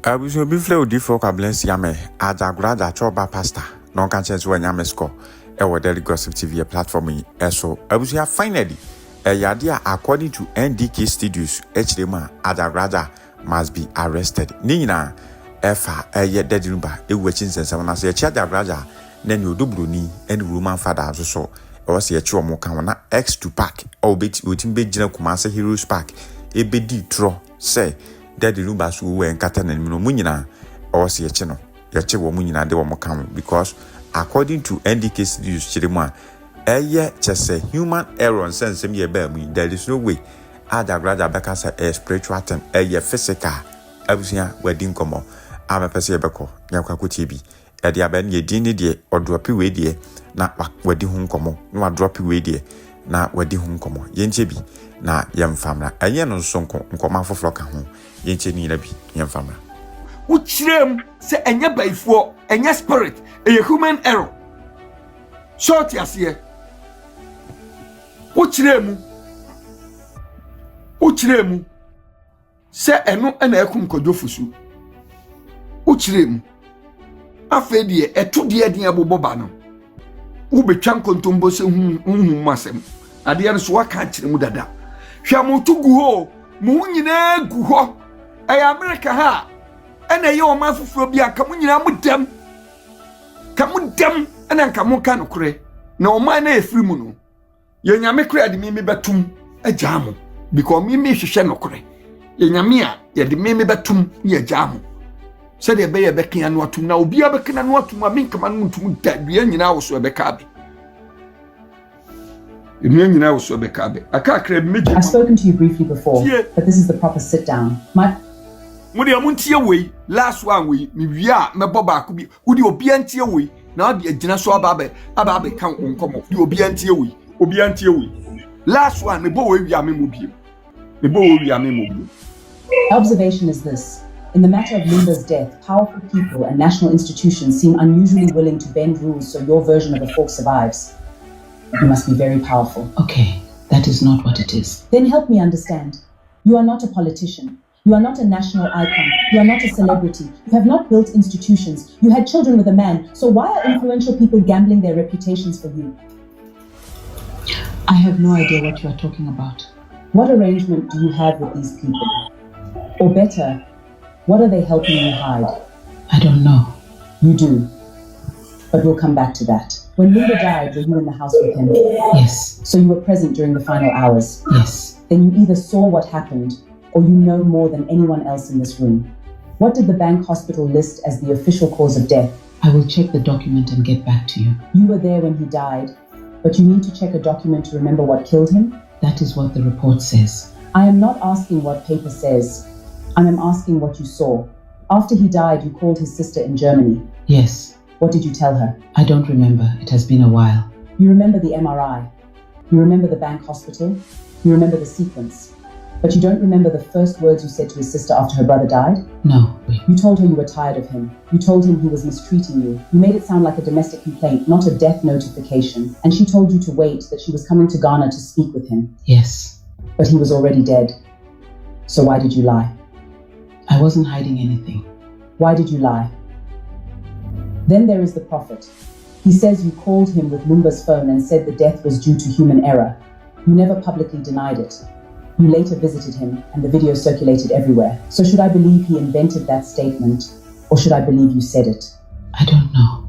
Abusu bi fle odi for kwablensi ame Ajagurajah choba pastor non kan chance wa nyame score e wo Daily Gossip TV platform yi eso abusu ya finally yade according to NDK Studios hrema Ajagurajah must be arrested ni nyina efa ye dedinba ewu achi nsensem na so ye Ajagurajah na ni Bronii and woman Fada so e was ye chi omo kan na X2 Park o beti otim be gina Kumase Heroes Park e be di tro say daddy rumba so we nkata na no munyina o se yeche no yeche wo munyina de wo mokam because according to NDK Studios chiremu eye chese human error sense me ba mu there is no way Ajagurajah beka say a spiritual thing eye physical abusia wedding komo amepese yebeko yakwa kotie bi e de aban ye din ne de odropi we de na wadi hu nkomo na odropi we de na wadi hu nkomo yenche bi na yemfamra enye no sonko nkoma foforo ka ho yenche ni labi yemfamra uchirem se enye baifo enye spirit a human error short yase uchirem se eno na ekum kodofusu uchirem afedie eto de adin aboboba no wo betwa nkontombo se hu masem ade no so waka kiremu dada hwamotu gu ho mu nyina gu ho ay America ha ena ye o mafufuro bia ka mu nyina mudam ena nka mu ka nokure na o man na efiri mu no ye nyame kure ade mimi betum ajamu because mimi hwehwe nokure ye nyame a ye de mimi betum ye jamu se de be ye bekan anu atum na obi abekan anu atum aminka man mutum da dua nyina wo so ebeka be I've spoken to you briefly before, but this is the proper sit down. Last one we me boba kubi udi obi antie we na ade agina so ababe kan onkomo udi obi antie we last one me bo we wi ame mo. Observation is this: in the matter of Lumba's death, powerful people and national institutions seem unusually willing to bend rules so your version of a fork survives. You must be very powerful. Okay, that is not what it is. Then help me understand. You are not a politician. You are not a national icon. You are not a celebrity. You have not built institutions. You had children with a man. So why are influential people gambling their reputations for you? I have no idea what you are talking about. What arrangement do you have with these people? Or better, what are they helping you hide? I don't know. You do. But we'll come back to that. When Lumba died, were you in the house with him? Yes. So you were present during the final hours? Yes. Then you either saw what happened, or you know more than anyone else in this room. What did the bank hospital list as the official cause of death? I will check the document and get back to you. You were there when he died, but you need to check a document to remember what killed him? That is what the report says. I am not asking what paper says. I am asking what you saw. After he died, you called his sister in Germany. Yes. What did you tell her? I don't remember. It has been a while. You remember the MRI. You remember the bank hospital. You remember the sequence. But you don't remember the first words you said to his sister after her brother died? No. You told her you were tired of him. You told him he was mistreating you. You made it sound like a domestic complaint, not a death notification. And she told you to wait, that she was coming to Ghana to speak with him. Yes. But he was already dead. So why did you lie? I wasn't hiding anything. Why did you lie? Then there is the prophet. He says you called him with Lumba's phone and said the death was due to human error. You never publicly denied it. You later visited him and the video circulated everywhere. So should I believe he invented that statement, or should I believe you said it? I don't know.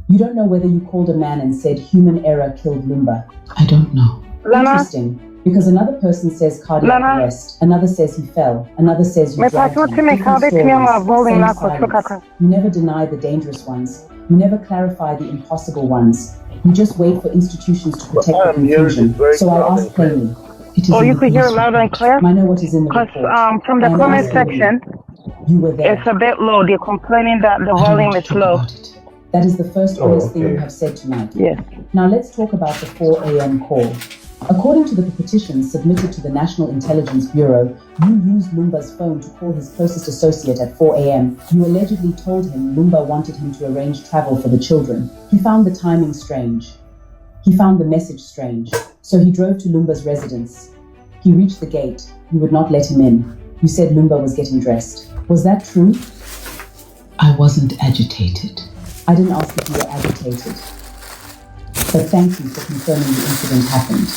You don't know whether you called a man and said human error killed Lumba? I don't know. Interesting. Because another person says cardiac arrest, another says he fell, another says you dragged him. Different stories, same silence. You never deny the dangerous ones. You never clarify the impossible ones. You just wait for institutions to protect the confusion. So I ask plainly. You could hear loud and clear? I know what is in the report. From the comment section, you were there. It's a bit low. They're complaining that the volume is low. That is the first honest thing you have said tonight. Yes. Now let's talk about the 4 a.m. call. According to the petition submitted to the National Intelligence Bureau, you used Lumba's phone to call his closest associate at 4 a.m. You allegedly told him Lumba wanted him to arrange travel for the children. He found the timing strange. He found the message strange. So he drove to Lumba's residence. He reached the gate. You would not let him in. you said Lumba was getting dressed. Was that true? I wasn't agitated. I didn't ask if you were agitated. But thank you for confirming the incident happened.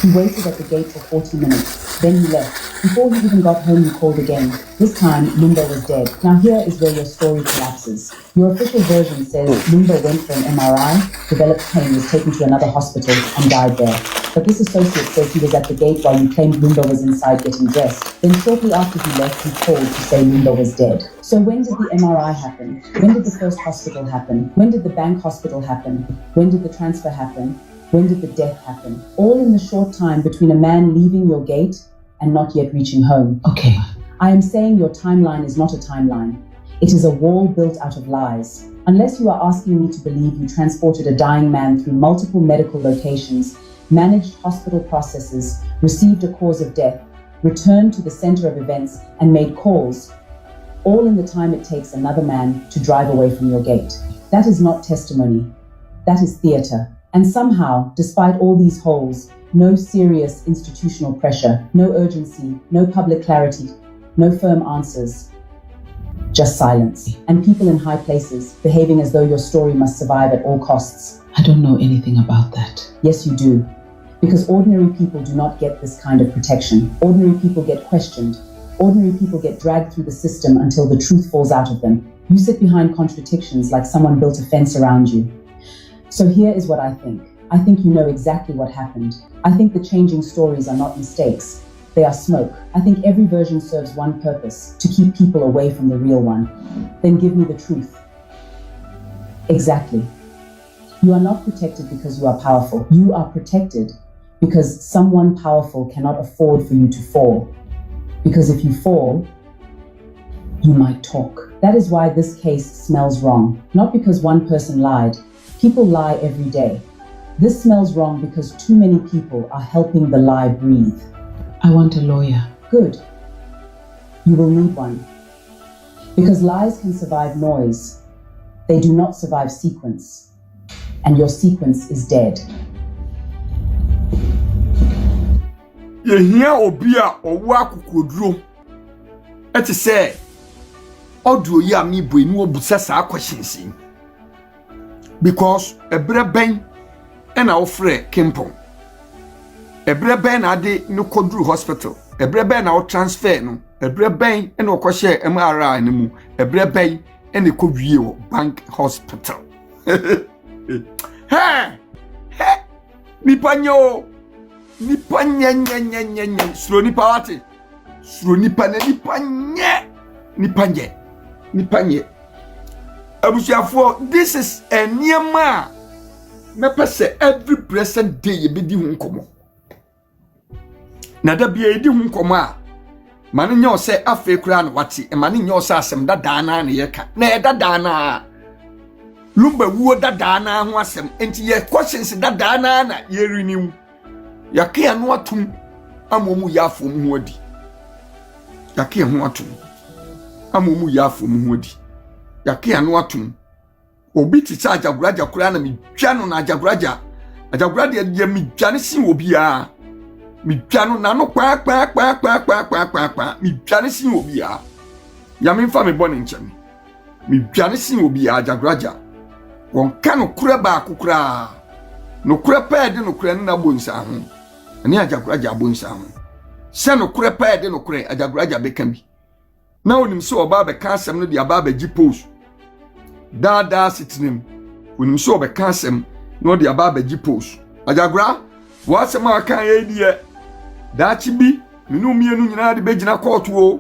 He waited at the gate for 40 minutes. Then he left. Before he even got home, he called again. This time, Lumba was dead. Now here is where your story collapses. Your official version says Lumba went for an MRI, developed pain, was taken to another hospital, and died there. But this associate says he was at the gate while you claimed Lumba was inside getting dressed. Then shortly after he left, he called to say Lumba was dead. So when did the MRI happen? When did the first hospital happen? When did the bank hospital happen? When did the transfer happen? When did the death happen? All in the short time between a man leaving your gate and not yet reaching home. Okay. I am saying your timeline is not a timeline. It is a wall built out of lies. Unless you are asking me to believe you transported a dying man through multiple medical locations, managed hospital processes, received a cause of death, returned to the center of events, and made calls, all in the time it takes another man to drive away from your gate. That is not testimony. That is theater. And somehow, despite all these holes, no serious institutional pressure, no urgency, no public clarity, no firm answers, just silence. And people in high places behaving as though your story must survive at all costs. I don't know anything about that. Yes, you do. Because ordinary people do not get this kind of protection. Ordinary people get questioned. Ordinary people get dragged through the system until the truth falls out of them. You sit behind contradictions like someone built a fence around you. So here is what I think. I think you know exactly what happened. I think the changing stories are not mistakes. They are smoke. I think every version serves one purpose, to keep people away from the real one. Then give me the truth. Exactly. You are not protected because you are powerful. You are protected because someone powerful cannot afford for you to fall. Because if you fall, you might talk. That is why this case smells wrong. Not because one person lied. People lie every day. This smells wrong because too many people are helping the lie breathe. I want a lawyer. Good. You will need one. Because lies can survive noise. They do not survive sequence. And your sequence is dead. Yehia obia owo akokoduro. Eti say oduo yi ami bo enu obusa sa questions. Because ebre ben na ofre Kimpon. Ebre ben na de no kodru hospital. Ebre ben na o transfer no. Ebre ben na okohye MRI ne mu. Ebre ben na kodwie wo bank hospital. Hey! Hey! Nipanyo! Nipa nye. Suro nipa wate. Suro nipa na nipa nye. Nipa nye. Abusiafo, this is a niema. Me pese every present day ye be di ho nkomo. Na da bia ye di ho nkomo a mane nye o se afa kura na wate, e mane nye o se asem dada na na ye ka. Na e dada na Lumba wuo dada na ho asem. Enti ye questions dada na ye renew. Yake anu atum amomu yafom ho adi. Yake ho atum amomu yafom ho adi. Yake anu atum obi ti sa Ajagurajah kura na mi twa no na Ajagurajah ye mi twane sin obi a mi twa no na no kwa mi twane sin obi a ya me mfa me bone nkyem mi twane sin obi a Ajagurajah won ka no kura ba akukura no kura pa de no kura na bonsa ho ani Ajagurajah bonsa ho se no kura pa de no kura Ajagurajah be kan bi na onim se oba be ka asem no de aba ba gi post dada sitinem onim se oba ka asem no de aba ba gi post Ajagura wa asem aka ye die da chi bi minu mienu nyina de be gina court o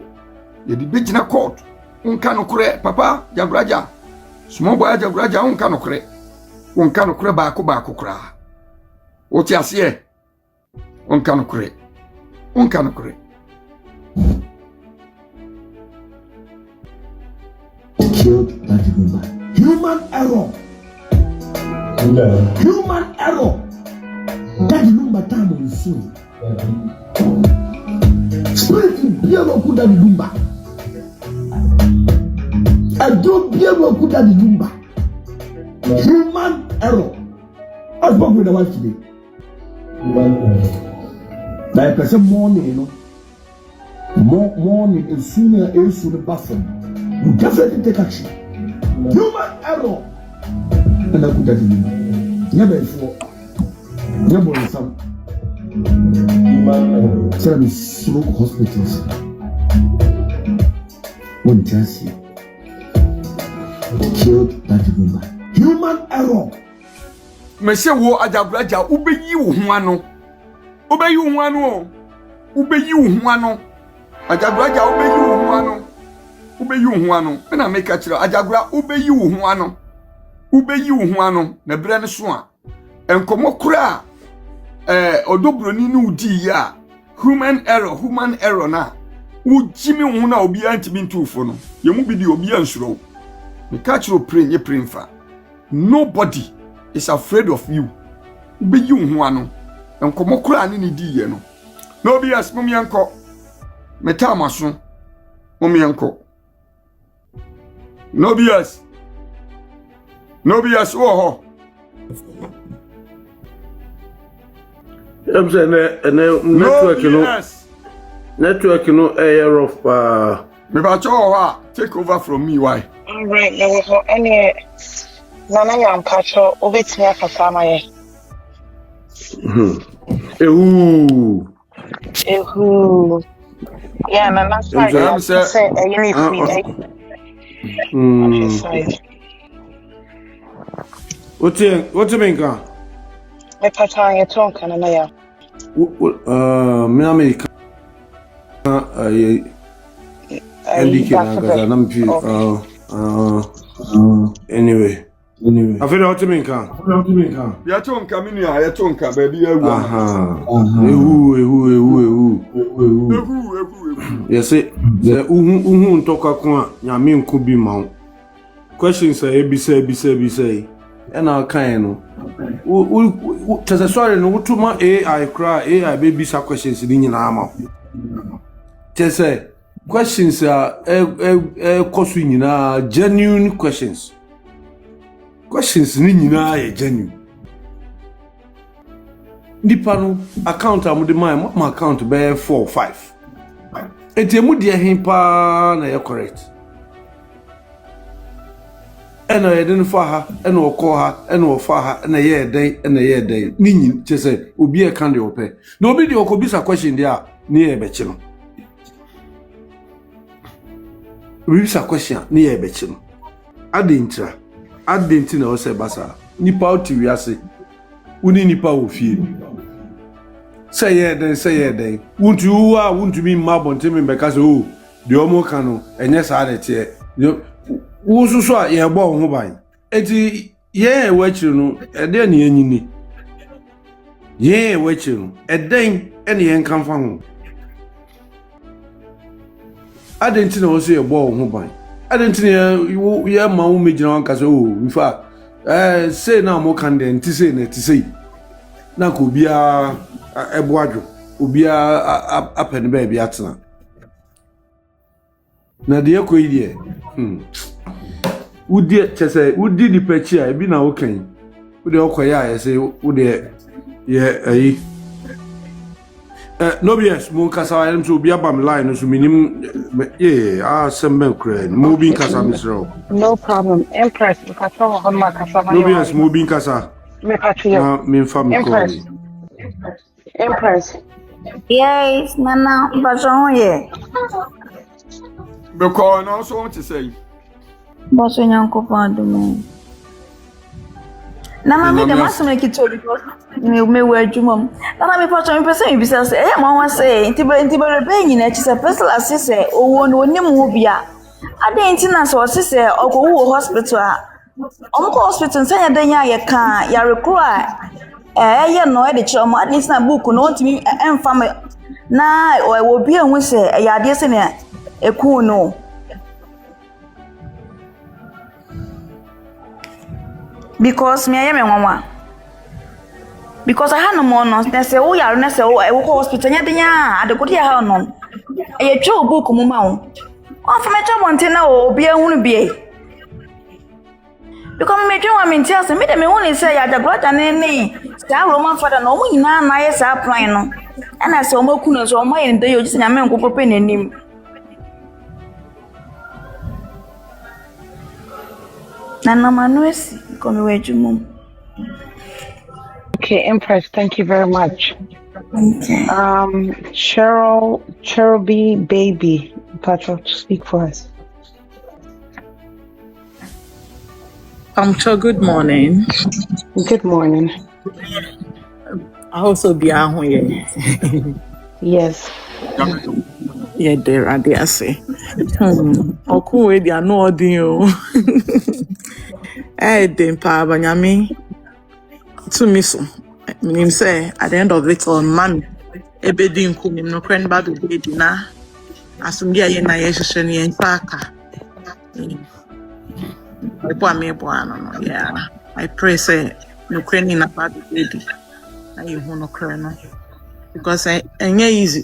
ye de be gina court unka no kura papa Ajagurajah small boy Ajagurajah unka no kura ba kura o ti ase unka no kura killed that woman. Human error. Human error. That number time on soon. Spirit bielo kuda di lumba. Ado bielo kuda di lumba. Human error. I spoke with the wife today. Like person morning, more as soon as the bathroom, you definitely take action. Human error. And I could have never before. Never some human smoke hospitals. One chance killed that woman. Human error. Mese wo Ajagurajah ubeyi wo ho ano. Ubeyi wo ano. Ubeyi wo ano. Ajagurajah ubeyi wo ano. Ubeyi wo ano. Na make a chira Ajagura ubeyi wo ano. Ubeyi wo ano na bre ne so a. Enkomo kura odo Bronii no udi ya. Human error na. Wo jimi wo na obi antimi ntufo no. Ye mu bi di obi ansuro. Me catch you pray ye pray fa. Nobody is afraid of you. Be you ano. Enkomo kura ni di ye no. No be as mum yanko. Meta maso. Mum yanko. No be as. No be as ho. I'm saying network no air of Me ba cho take over from me why? All right, there was any Nana Yam Pacho over to me Kasama. Yeah, and that's why I say you need free. What's you mean, Ka? Me pata ye ton kana na ya. Me America. Anyway. I feel what you mean, Ka? Ya ton ka minu ya ton ka baby ewu. Yes, the uhu ntoka kwa nyame nku bi ma. Questions are ebisa and our kind no. Tell sorry no utuma AI cry AI baby sa questions ni nyina ma. Tell say questions are kosu nyina genuine questions. Questions ni nyina ye genuine. Nipa no account amode my account be 4 or 5. Etiemu de hin pa na ye correct. Ena ye den fa ha, ena okọ ha, ena ofa ha, ena ye den, ni nyin che say obi e kan de ope. Na obi de okobisa question dia ni ye be chi no. Obi bisa question ni ye be chi no. Adentra na o se basa. Nipa oti wiase. Uni nipa ofie. Say ye den. Wuntu mi mabonte me beka say oh, de omo kan no enye sa na tie. Wususu a ye bo ho ban. Enti ye wachiru no ede na enyini. Ye wachiru eden ene ye nkamfa ho. Adenti na o se ye bo ho ban. Adenti ye ma wo mejina wan ka say oh, in fact say na mo kan de nti say na ti say. Na ko bia eboadwo obia apene ba bia atena na de ekoyi de wudi chese wudi di pechi a ebi na wokan wudi okoya ya say wudi ye ayi no bias mo kasa am so obia bam line so minim sembe kra mo bin kasa misro No problem. Empress, because someone on my kasa. no bias mo bin kasa Me patio. me fam ko Empress. Yes, Nana, Bajon, yeah. Because no so want to say. Bajon, Uncle Panduman. Nana, me the master make it told because me wear Jumum. Nana, me patron person, because Mamma say, Tiber Bain, it's a personal assistant, or one Nimubia. I didn't know so, sister, or go hospital. Uncle hospital, say a day, ya can't, ya require. Ya no e de choma at least na book no ntimi emfam na o bi ehun se ya de se na eku no because me ya me nwanwa because I had no more no na se wo yaro na se wo e wo hospital nya de nya adekodi ya ha no e twa book mu ma wo on fa me twa monte na o bi ehun bi because me twa me ntia se me de me woni se ya Ajagurajah ne sa Roman Fada no mu nyina na ye sa plan no And I saw more kunos or my and they just a man go open in him. Nana Manues, come away to mum. Okay, Empress, thank you very much. Okay. Cherubi Baby, Patrick, speak for us. Good morning. Good morning. I also be here. Yes. Yeah, there are there say. Oku we dia no odin o. Den pa banyame to me so. Meaning say at the end of it all man ebedi nkunim no kwen ba do be di na asumbi aye na ye hwehwe ne en paka. Yeah. I pray say no kwen na ba do be di. I hu no kwen no. Because enye easy.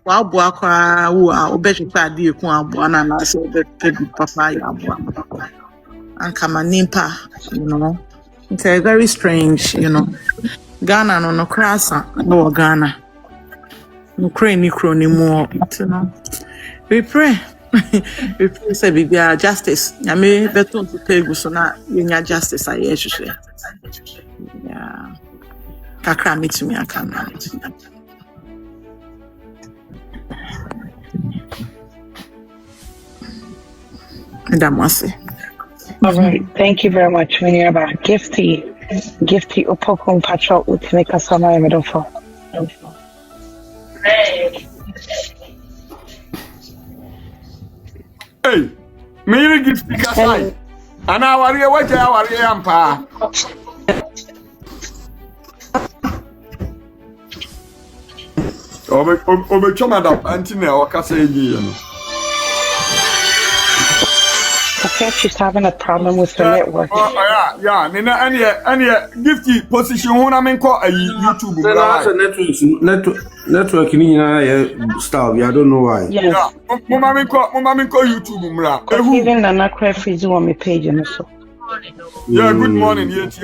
Wa abu akwa wo a obetwa ade eku abu na na so obetwa papa ya abu. And kama nimpa, It's very strange, Ghana no krasa no Ghana. No crane ni kroni more, We pray. We pray say be justice. Nyame beton to pegu so na yenya justice aye hwehwe. Yeah. Kakra mitumi aka na. Ndamwase. All right, thank you very much. When you're about Gifty Upokun Patrol Utinika Sama Medofo. Hey, me Gifty Kasai. And I worry what I worry ampa. Obe choma da antine o kasa yi no. Okay, she's having a problem with her network. Yeah. Nina, any Gifty position. Who am I call YouTube? Network ni na style. I don't know why. Yes. Mama call YouTube. Even Nana Craft is on my page and so. Yeah. Good morning. Yes,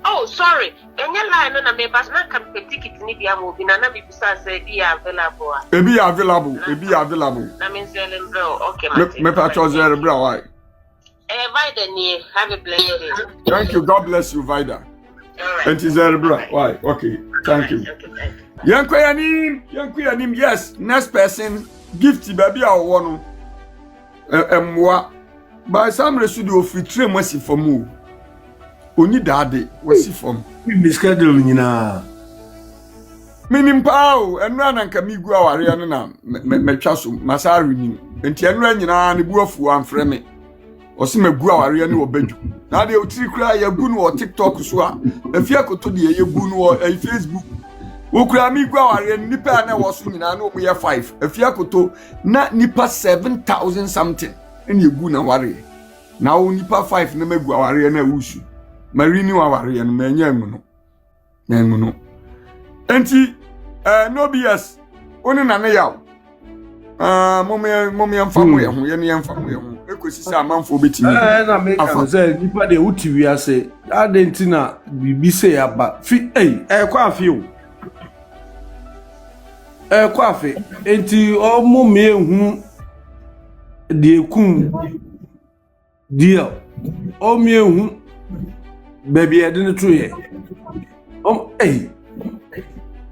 Oh, sorry. Any line on a members not come to ticket in the movie. Nana be say be available. Be available. That means okay. Me patrol zero bro. Why? Vida, have a blessed day. Thank you. God bless you, Vida. And zero bro. Why? Okay. Thank you. Young Quyanim. Yes. Next person. Gifty baby. I want. Moi. By some residual free train mercy for move. Oni dade wasi from we schedule nyina minim pao enra na nka migu aware no na metwa so masari nim enti enra nyina ne buafu amfre me osi magu aware ne obadwu na de otiri kura ya gu no TikTok so a afia koto de ye gu no Facebook wo kura migu aware nipa na wo so nyina na omuye 5 afia koto na nipa 7,000 something ene gu na ware na wo nipa 5 na magu aware na wusu Marini wawari and menyamuno. Nemuno. Enti, no BS. Only nana yaw. Mommy and family, Yenny and family. Equisi a man for betting. I make a say, Nipa de Uti, we are say, Argentina, be say about quite few. Quaffy, enti all mommy whom the coon dear. All me whom. Baby, I didn't try it. Hey.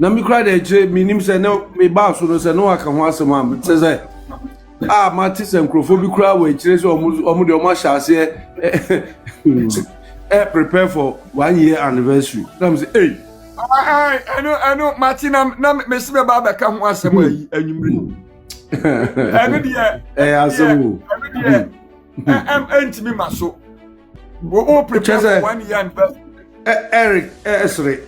Na me cry the minim say no me boss no say no I can want some man say Martis and Crofobia cry we chase omo shase prepare for 1 year anniversary. Let me say hey. I know Martin na me se be ba ka ho asem ayi anyumre. Eno de asem. Enti me maso. We'll prepare for 1 year anniversary. Eric, Esre.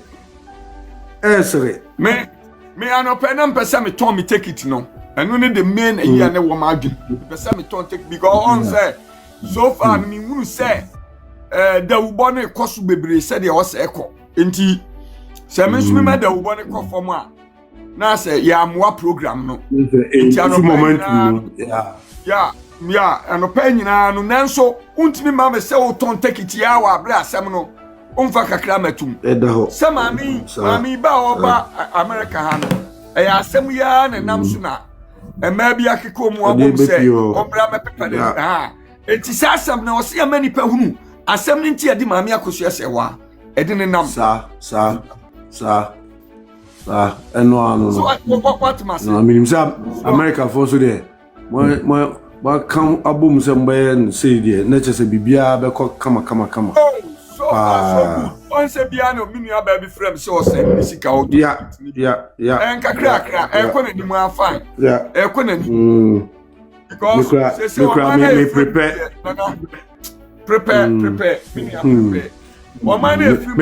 Me an open person me turn me take it no. And only the main year ne wo margin. Person me turn take because on say so far me who say da ubo ne koso bebre say de o say ekọ. Enti say me so me da ubo ne kọ form a na say ya moa program no. Enti an moment yeah, and open nyina no nanso untimi ma me se o ton take it ya wa bra asem no umfa kakra matum Edaho. se mami ba oba America ha no e asem ya na nam so na e ma bi akeko mu abom se ombra mepepa de ha enti sasam na ose ya mani pa hunu asem ni nti ade mami akoso ese wa e de ne nam sa eno anu so what must no minim say America for so there ma kam abom se mbaye say there na chese bibia be kama so on se bia no minu aba bi frame so say sika o yeah en kakra e ko na dimu afan e ko na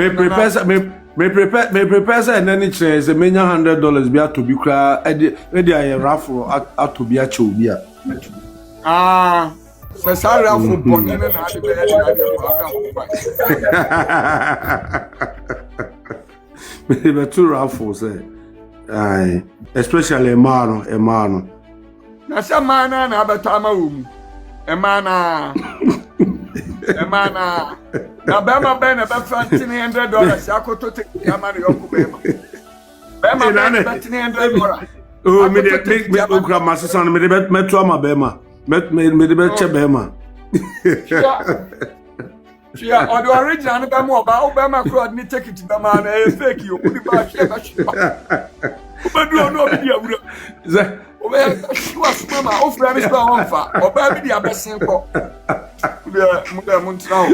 because me prepare me prepare say na ni chere say menya $100 bia to bi kra e dey aye raffle ato bi a che obi a se sa raffle bonne na ade be me be two raffle say ai especially emano na se mana na abetama wo mu emana na bema bena be $1,500 akoto te yama no yoko bema bena $1,500 me okra masesa no me de meto ama bema me de be che bema yeah or the original no bema obama crowd ni take it bema na e fake you udi ba share ba obedu no obi dia wura obe was mama ofra mi spa onfa oba bi dia besen ko mu ntrao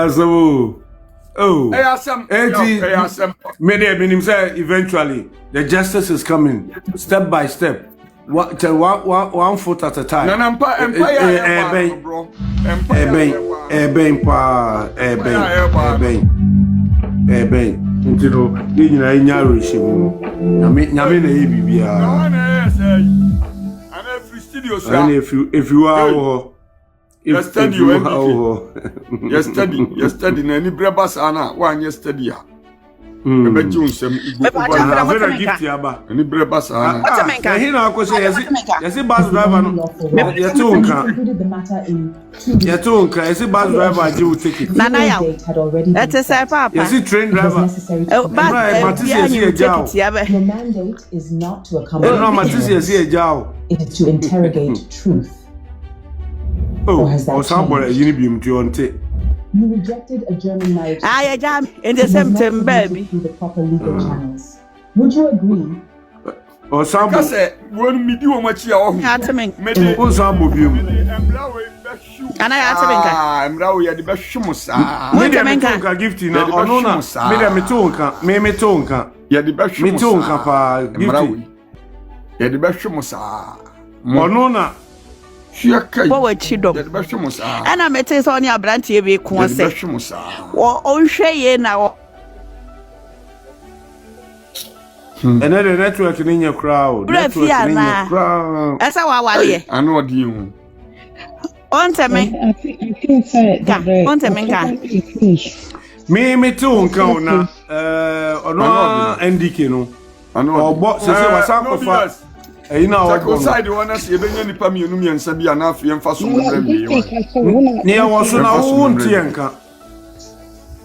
asabu asam meaning say eventually the justice is coming step by step one foot at a time na empire bro empire ntino ni nyina nyaro hyimu nyame na ye bibia na say ana free studio so and if you are yesterday na ni breba sana wa yesterday ebe ji unsem igbo over gift yaba ni breba sana he na akoso yesi bus driver no yetunka yesi bus driver ji u ticket nana ya that is papa yesi train driver Your mandate is not to accommodate. It is to interrogate truth. Or has that changed? You rejected a German marriage. In the same time, baby. Through the proper legal channels. Would you agree? Or sample say when me do much ya ohu. Me o sample bi mu. Ana ya temenka. Emra wo ya de be hwemo saa. Me de menka gift na ono na me de me to nka. Ya de be hwemo. Me to nka pa gift. Ya de be hwemo saa. Ono na Forward chidom. Ana mete so ni abrantie be ko se. Wo onhwe ye na the network ni nya crowd. Network ni nya crowd. Esa wa wale. Ano odi hu. Onteme. Me to nka ona ono NDK no. Ano obo se wasakofa na o side one se ebenya nipa mienu miensa bia na afie mfa so mo bi ne ya woso na wo ntie nka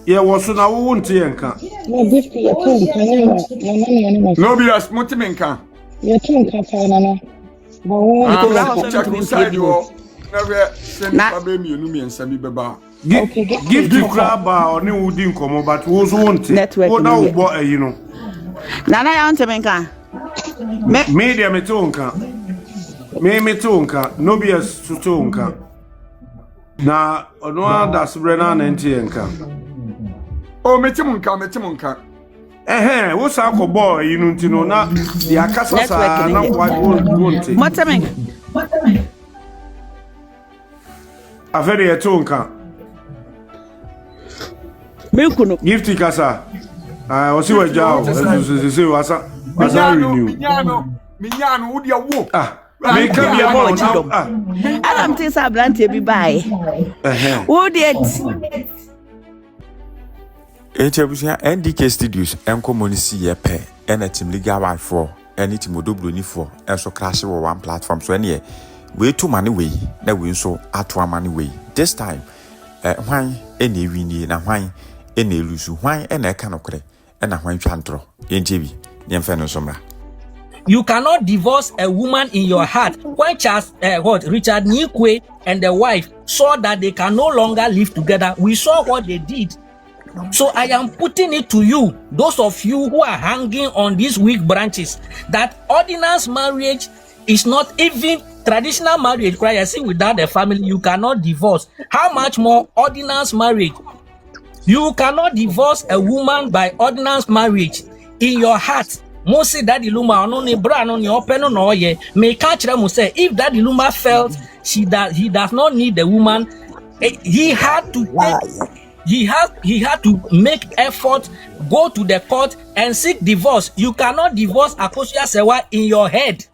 ya woso na wo ntie nka no bi as motimenka ya tunka pa na ba wo ko side wo na we se nipa be mienu miensa bi beba give to craba oni wudi nkomo but wo so ntie wo na wo bo no nana ya ntemenka media metonka no be sutonka na ono ada subrena na ntienka o metimunka wo sa ko boy yinu ntino na ya kasa sa na kwa wonte motemenka afere yetonka mekuno gift kasa osi wajao se wasa Minyano udi awo. Me ka bia mo chidom. Adam tin sa brante bi bae. Udi Echebusia NDK Studios enkomonisi yepe ena team legal wife for eni team odobroni for enso crash wo one platform so ene we to money we na we nso ato money we this time hwan ene wini na hwan ene lusu hwan ene ka nokre ena hwan twantro yenjebi yemfe no somra. You cannot divorce a woman in your heart. When Richard Nikwe and the wife saw that they can no longer live together, we saw what they did. So I am putting it to you, those of you who are hanging on these weak branches, that ordinance marriage is not even traditional marriage. I see without a family, you cannot divorce. How much more ordinance marriage? You cannot divorce a woman by ordinance marriage in your heart. Mostly Daddy Luma no ni bra no ni open no ye may catch them say if Daddy Luma felt he does not need the woman, he had to make effort, go to the court and seek divorce. You cannot divorce Akosia Sewa in your head.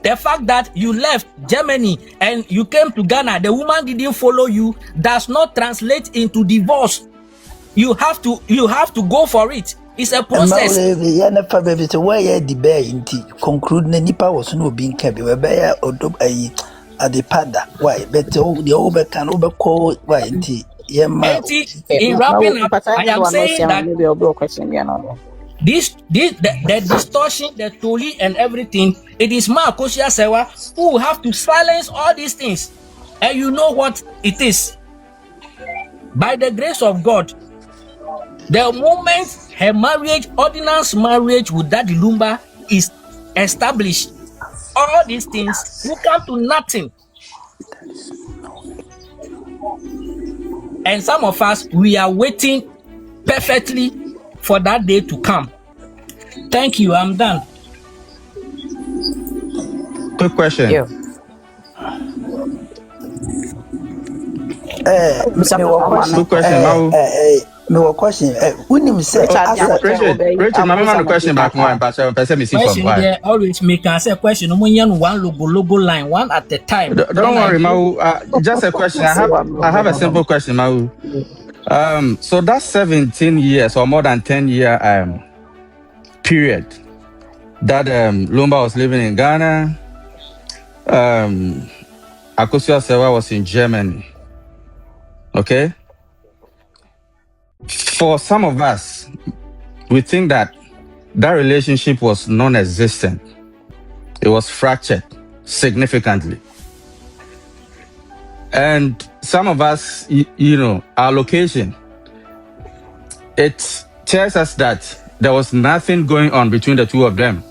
The fact that you left Germany and you came to Ghana, the woman didn't follow you, does not translate into divorce. You have to go for it. It's a process. Conclude nipa was no being kept. We bear at the Fada. Why? Better the over can overcall. Why? In wrapping up, I am saying that the distortion, the toli and everything, it is Akosia Sewa who have to silence all these things. And you know what it is. By the grace of God, the moment her marriage, ordinance marriage with Daddy Lumba is established, all these things will come to nothing. And some of us, we are waiting perfectly for that day to come. Thank you. I'm done. Quick question. Yeah. Quick question. No question. Richard, my man, question back one, but person me see from why. Always make us a question. One logo line, one at a time. Don't worry, Mau. Just a question. I have a simple question, Mau. So that's 17 years or more than 10 year period that Lumba was living in Ghana. Akosia Sewa was in Germany. Okay. For some of us, we think that relationship was non-existent. It was fractured significantly. And some of us, our location, it tells us that there was nothing going on between the two of them.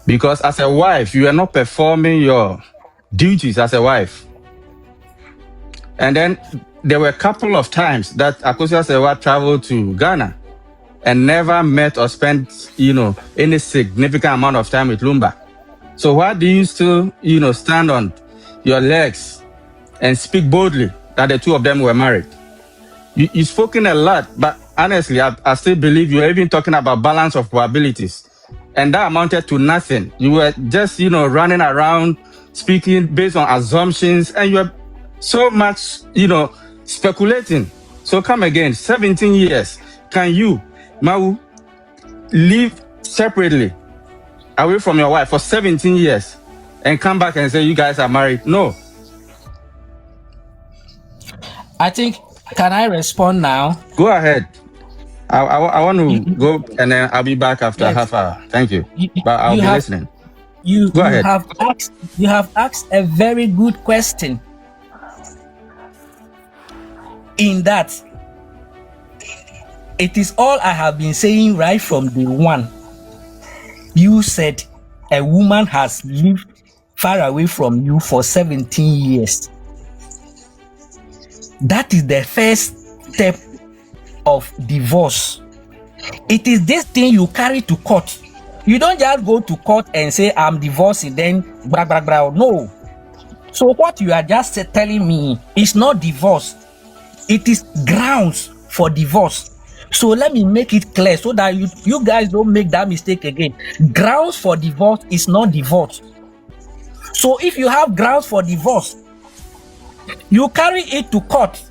Because as a wife, you are not performing your duties as a wife. And then there were a couple of times that Akosia Sewa traveled to Ghana and never met or spent, any significant amount of time with Lumba. So why do you still, stand on your legs and speak boldly that the two of them were married? You've spoken a lot, but honestly, I still believe you're even talking about balance of probabilities. And that amounted to nothing. You were just, running around, speaking based on assumptions, and you were so much, speculating. So come again, 17 years. Can you, Mau, live separately away from your wife for 17 years and come back and say you guys are married? No. I think, can I respond now? Go ahead. I want to go and then I'll be back after half hour. Thank you. But I'll be listening. Go ahead. You have asked a very good question. In that, it is all I have been saying right from day one. You said a woman has lived far away from you for 17 years. That is the first step of divorce. It is this thing you carry to court. You don't just go to court and say, I'm divorcing, then blah, blah, blah. No. So what you are just telling me is not divorce. It is grounds for divorce. So let me make it clear so that you guys don't make that mistake again. Grounds for divorce is not divorce. So if you have grounds for divorce, you carry it to court.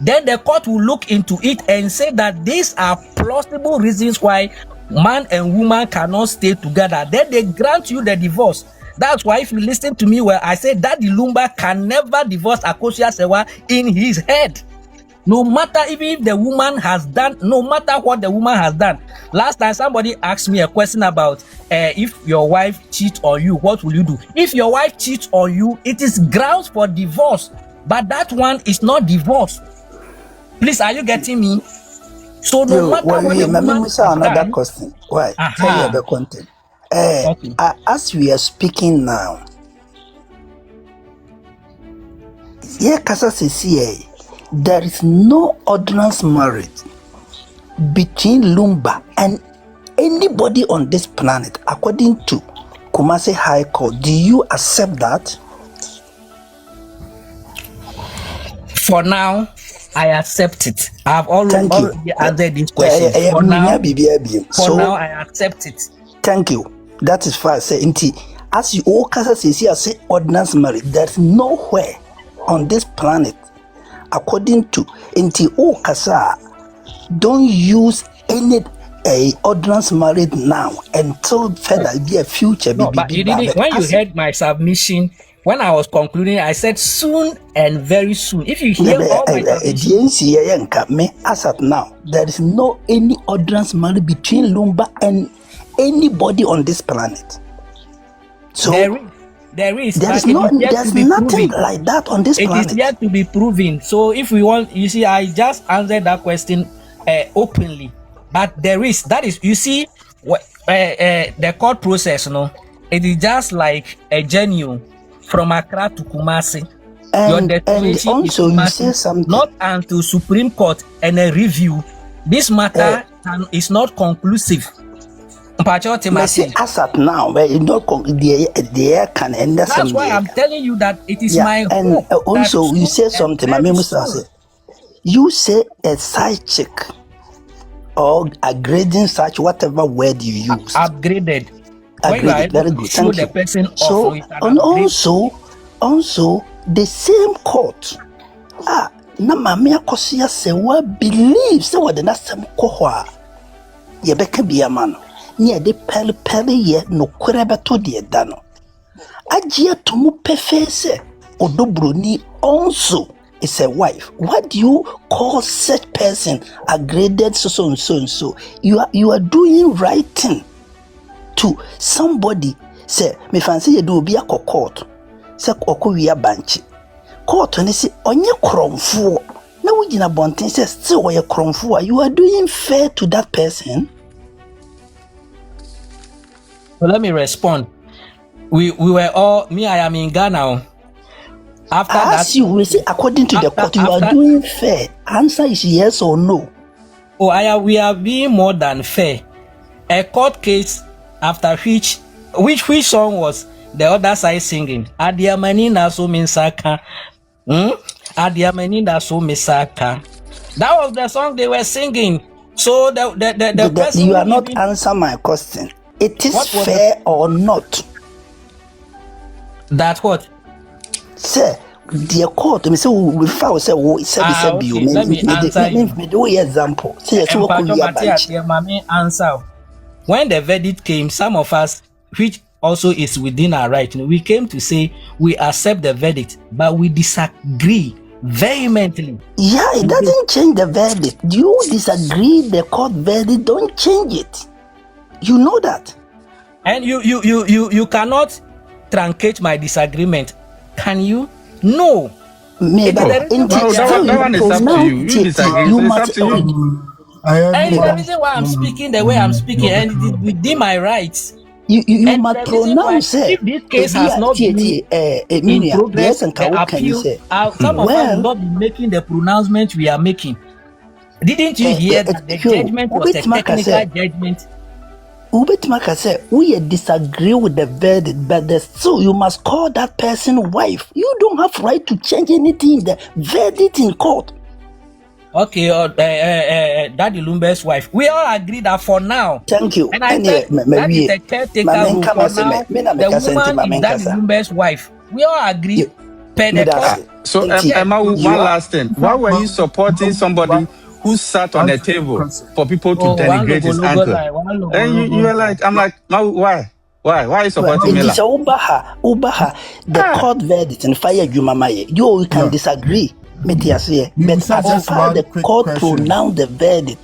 Then the court will look into it and say that these are plausible reasons why man and woman cannot stay together. Then they grant you the divorce. That's why if you listen to me well, I say Daddy Lumba can never divorce Akosia Sewa in his head. No matter even if the woman has done, no matter what the woman has done. Last time somebody asked me a question about if your wife cheats on you, what will you do? If your wife cheats on you, it is grounds for divorce, but that one is not divorce. Please, are you getting me? So no matter what the woman has another done, question. Why? Tell you the content. As we are speaking now, there is no ordinance marriage between Lumba and anybody on this planet, according to Kumasi High Court. Do you accept that? For now, I accept it. I have already answered this question. For now, I accept it. Thank you. That is why I say, as you all say ordinance marriage, there's nowhere on this planet, according to don't use any ordinance marriage now until further be a future. No, but you didn't. When you heard my submission, when I was concluding, I said soon and very soon. If you hear all my as of now, there is no any ordinance marriage between Lumba and anybody on this planet. So there's nothing like that on this planet. It is yet to be proven. So if we want, you see, I just answered that question openly. But you see, the court process, it is just like a genuine from Accra to Kumasi. And also you say something. Not until Supreme Court and a review. This matter is not conclusive. As at now, that's why I'm telling you that it is my hope. And also you say something, you say a side chick or upgrading such whatever word you use. Upgraded. Very good. Thank you. So and also the same court. Na mame akosia se wa believe se what the nasem kohwa. Ye beka bia man. Ni de pele ye no kwerebe to de da no. Agia to mu pefe se odo Bronii also is a wife. What do you call such person a graded so? You are doing right thing to somebody. Say me fancy you do be a court. Say okowi banchi. Court and say onye kromfo. Na we gina bontin say still we kromfo. You are doing fair to that person. Well, let me respond. We were all I am in Ghana. After that, you will say according to the court, you are doing fair. Answer is yes or no. We are being more than fair. A court case after which song was the other side singing? Adiamanina so misaka. Adiamanina so misaka. That was the song they were singing. So the person you are not answering my question. It is fair or not? That what? Sir, the court, me say we foul say we say you. Let me answer you. Me do example. Say so answer. When the verdict came, some of us, which also is within our right, we came to say we accept the verdict, but we disagree vehemently. Yeah, it doesn't change the verdict. Do you disagree the court verdict? Don't change it. You know that. And you cannot truncate my disagreement. Can you? No. Maybe that one is up to you. You disagree. So it's up to you. And the reason why I'm speaking the way I'm speaking, and it is within my rights. You must pronounce it. If this case has not been in progress, the appeal, some of us will not be making the pronouncement we are making. Didn't you hear that the judgment was a technical judgment? Ubetimaka said, we disagree with the verdict, but still you must call that person wife. You don't have right to change anything in the verdict in court. Okay, Daddy Lumba's wife. We all agree that for now. Thank you. And I said that is a caretaker rule for now. The woman is Daddy Lumba's wife. We all agree. So, Emma, one last thing. Why were you supporting somebody who sat on a table for people to denigrate his uncle? And you were like, I'm like, why? Why? Why are you supporting me? It is Ubaha. The court verdict and fire Jumamaye. You can disagree. But as far the court pronounced the verdict.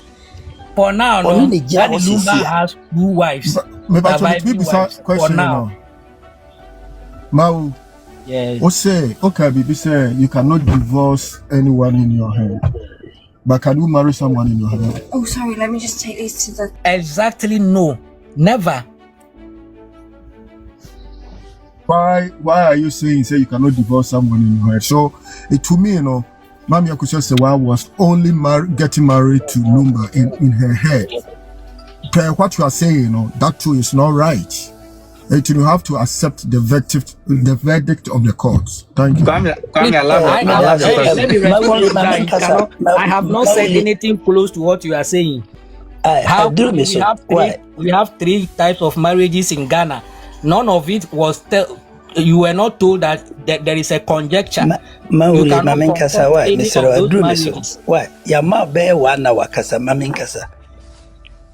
For now, no. Daddy Lumba has 2 wives. For now. Mau. Yes. Bibi say you cannot divorce anyone in your head. But can you marry someone in your head? Oh, sorry, let me just take these to the... Exactly, no. Never. Why are you saying you cannot divorce someone in your head? So, to me, Mami Akusha Sewa was only getting married to Lumba in her head. What you are saying, that too is not right. You have to accept the verdict of the courts. Thank you. I have not said anything close to what you are saying. We have 3 types of marriages in Ghana. None of it was you were not told that there is a conjecture. You cannot confirm any of those marriages. Why? Yama be wana wakasa maminkasa.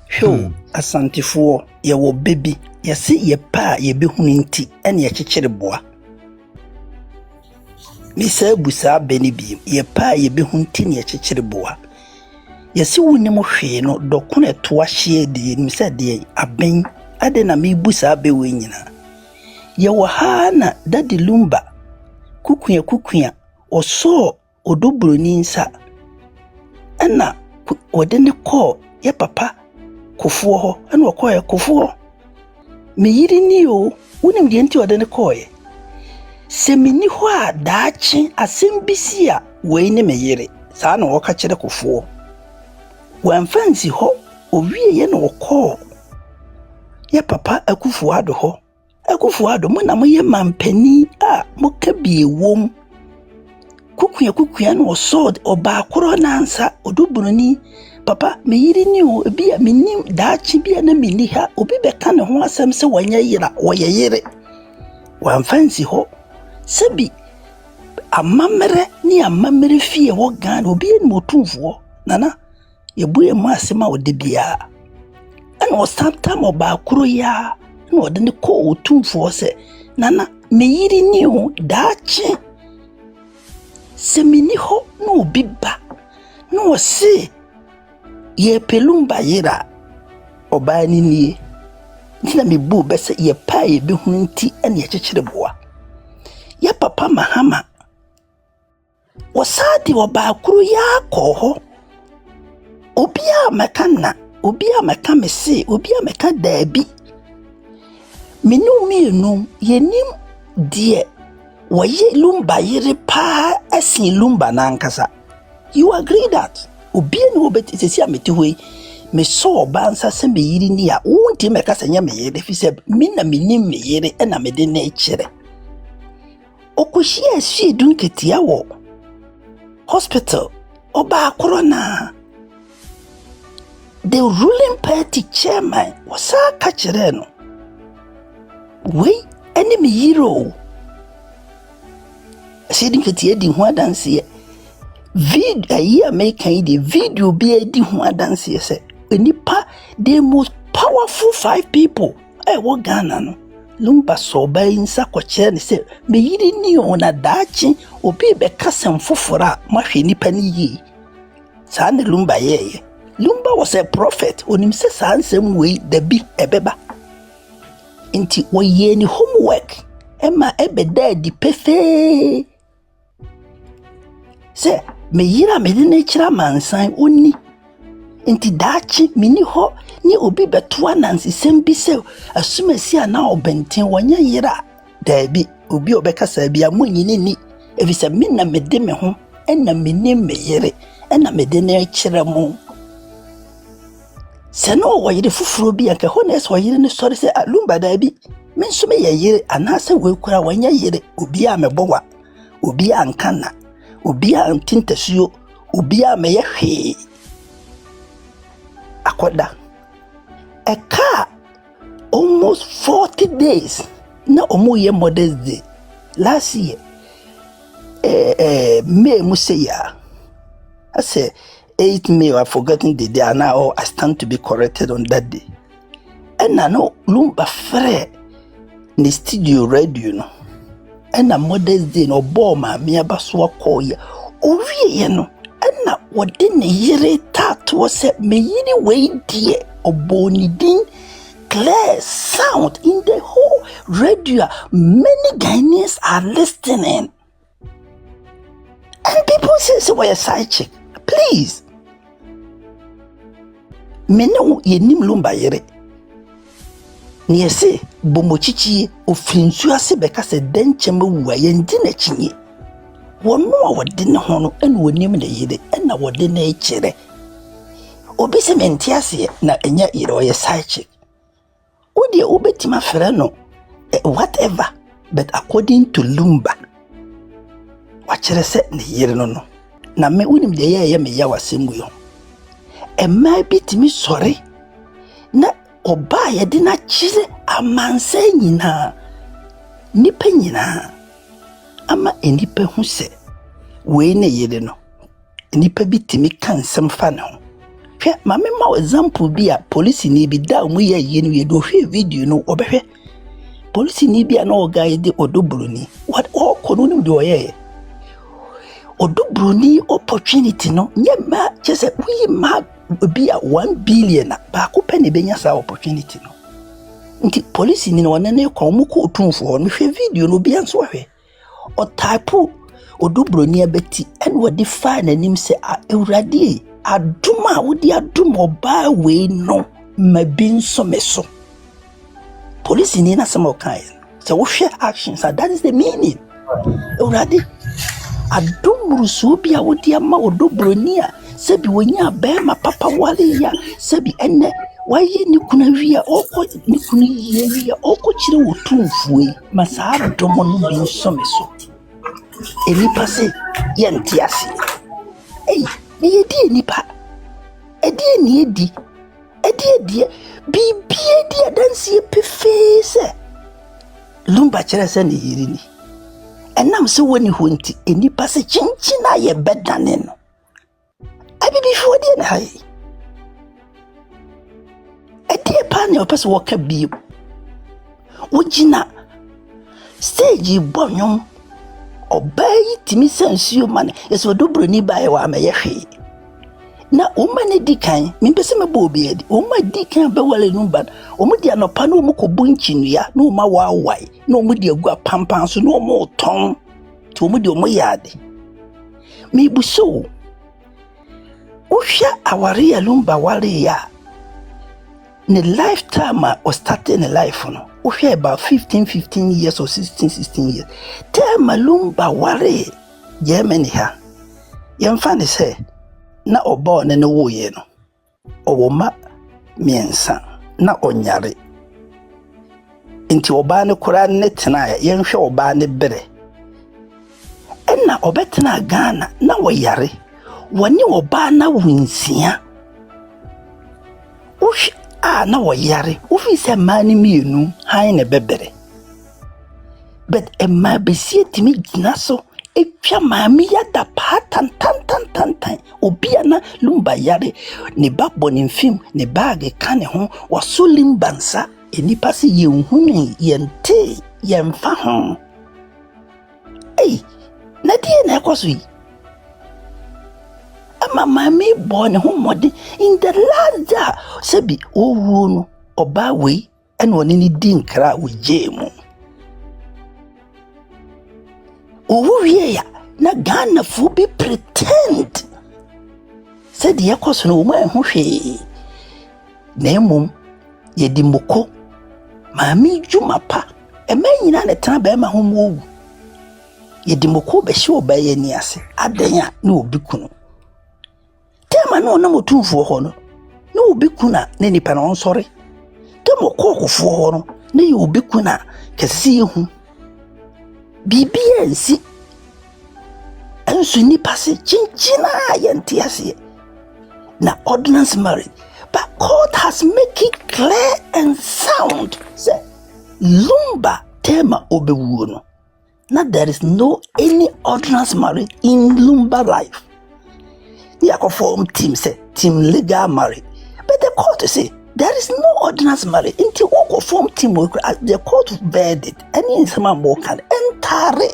Show asantifuo ye wo baby. Yesi ye pa ye be huninti ene ye chichire boa. Misa busa beni bi ye pa ye be hunti ne ye chichire boa. Yesi woni mo hwe no dokuna to ahye de misa de aben ade na me busa be we nyina. Ye wo ha na Daddy Lumba kukuya oso odo Bronii nsa ena ode ne call ye papa kofuo ho ena okọ ye kofuo me yiri ni o wonim de nti ode ne call ye se meni ho a daachi asembisi a we ne me yiri saa na woka kire kofuo wan fancy ho owie ye na okọ ye papa akufuo ado ho Akufuado mo na mo ye mampani a mo ka bie wom kukuya no so oba akoro nansa odo Bronii papa me yiri ni o bia menim daachi bia na meni ha obi beka ne ho asem se wanya yira woye yire wan fancy ho sebi amamere fie wo Ghana obi ni motumfuo nana ye buye mo asema ode bia ana o sometime oba akoro ya no de ne ko otumfo se nana me yiri ni ho daachi se mini ho no biba no se ye pelumba yira oba ni nie ntina me bu be se ye pa ye bi hunti ene ye chichire boa ya papa mahama wasadi oba akuru ya ko ho obia mekana obia mekamese obia mekadabi Minu yenim die waye Lumba yire pa asin Lumba nankasa. You agree that? Obi no obeti sesi ameti hoi me so bansa se me yiri ni a wonti me kasa nya me yire fi se mina minim me yire na me de na ekire. Okoshi esi dunketia wo hospital oba corona. The ruling party chairman was a kachire no. We enemy hero. Saying that ye di ho dance ye. Video ye make the video be di ho dance ye say. Enipa the most powerful 5 people. Wo Ghana no. Lumba so ba insa kwache ni say me yiri ni ona dachi obi be kasem fofora mahwe nipa ni yi. Sa ne Lumba ye. Lumba was a prophet. Onim se sa ansem we da bi ebeba. Inti woye ni homework ema ebeda di pefe se me yira me de na kira mansan oni inti dachi mini ho ni obi beto nansi sembi se asumasi ana obenten wonya yira dabi obi obekasa bia monyini ni efisa minna me de me ho ena mini me yire ena me de na kira mo Seno wayire fufuro bi anka hones wayire ne sori se Lumba dabi menso me yire anase we kura wanya yire obi a mebowa obi a nkana obi a ntintasuo obi a me yehwe akoda eka almost 40 days na omoye Mother's Day last year May museya I say 8 May, I've forgotten the day, and now I stand to be corrected on that day. And I know Lumba Fre, ne studio radio no ɛna Mother's Day no ɔbɔɔ maame aba so akɔɔyɛ ɔwieɛ no ɛna wɔde ne yere taatoɔ sɛ meyere wei deɛ ɔbɔɔ ne din clear sound in the whole radio. Many Ghanaians are listening. And people say, we're a side chick. Please. Meno yenim lumba yere. Ni ese bomochichi ofinsu ase beka se dencheme wuwa yendi na chinye. Wono a wode ne ho no ene wonim na yere ena wode na echere. Obi se menti ase na enya yere oye side chick. Odi obetima frɛ no whatever, but according to Lumba wakyerɛ sɛ ne yere no na me unim de yɛ me ya wasɛm yo ɛmaa bi timi sɔre na ɔbaa yɛde na kyerɛ amansa nyinaa nipa nyinaa ama enipa hu sɛ wei ne yere no nipa bi timi kan nsɛm fa ne ho. Mame ma example bi a police ni bi da mu ye ye no ye do hwe video no obehwe police ni bi a na oga de odo Bronii what all kono ni de oye odo Bronii opportunity no nye ma chese we ma bi a 1 billion ba ko pe ne benya sa opportunity no nti police ni no ne ko mu ko otumfo no hwe video no bi anso hwe o type odo Bronii abeti en wodi fa nanim se a ewrade aduma wodi aduma oba we no mabin so meso police ni na sama okan so wo hwe actions that is the meaning already adumru so bia wodi ama odo Bronii a sebi wonya ba ma papa wale ya sebi enne waye ni kuna wi a okọ ni kuna ye wi a okọ kire wotumfuwe masa adomo no bin so meso eni passe yenti ase yedi nipa edi ni edi bibi edi adansi pefese Lumba kyerɛ sɛ ne yiri ni ɛnam sɛ woni honti enipa sɛ chinchina ye bedane no abibi fodi na hai edi pa ne opese woka bi wogina stage bonyon obayi timi sensuo man yeso odo Bronii bae wa ameye hwe na umane dikan mimpese mebo obi edi umma dikan be wale Lumba omudi anopa na omuko bunchinu ya na umma wawai na omudi agu apampan so na omo ton to omudi omo yade mi buso uhya aware ya Lumba wale ya ne lifetime or starting a life no uhya about 15 years or 16 years tema Lumba wale Germany ha yemfa ne se na obo ne wo ye no owoma miensa na onyare nti oba ne kura ne tena yenhwe oba ne bere enna obetena Ghana na woyare woni oba na wunsia ush na woyare ufi se mani mienu han ne bebere but emma besie timi gina so etwa maami ya da patan tan obia na Lumba yare ne babbo ne film ne bag ka ne ho wasolim bansa enipa se yenhunu yente yemfa ho na die na ekoso yi ama maami bo ne ho mode in the last day sebi owu no oba we ene oni ni di nkra wo jemu owie ya na Ghana fu bi pretend said ye koso no mo ehwo hwe na emom ye di moko maami dwuma pa emanyina ne tena ba ma ho mo ye di moko be hye oba ye ni ase adanya na obi kunu tema no na motumfo ho no na obi kuna na nipa na onsore tema kokofo ho no na ye obi kuna kesi hu bibia nsi ensu nipa se chinchina yenti ase na ordinance marriage but God has make it clear and sound say Lumba tema obewu no na there is no any ordinance marriage in Lumba life ya ko form team say team legal marriage but the court say There is no ordinance marriage. Into what form team work the court verdict. Any in some more can entire.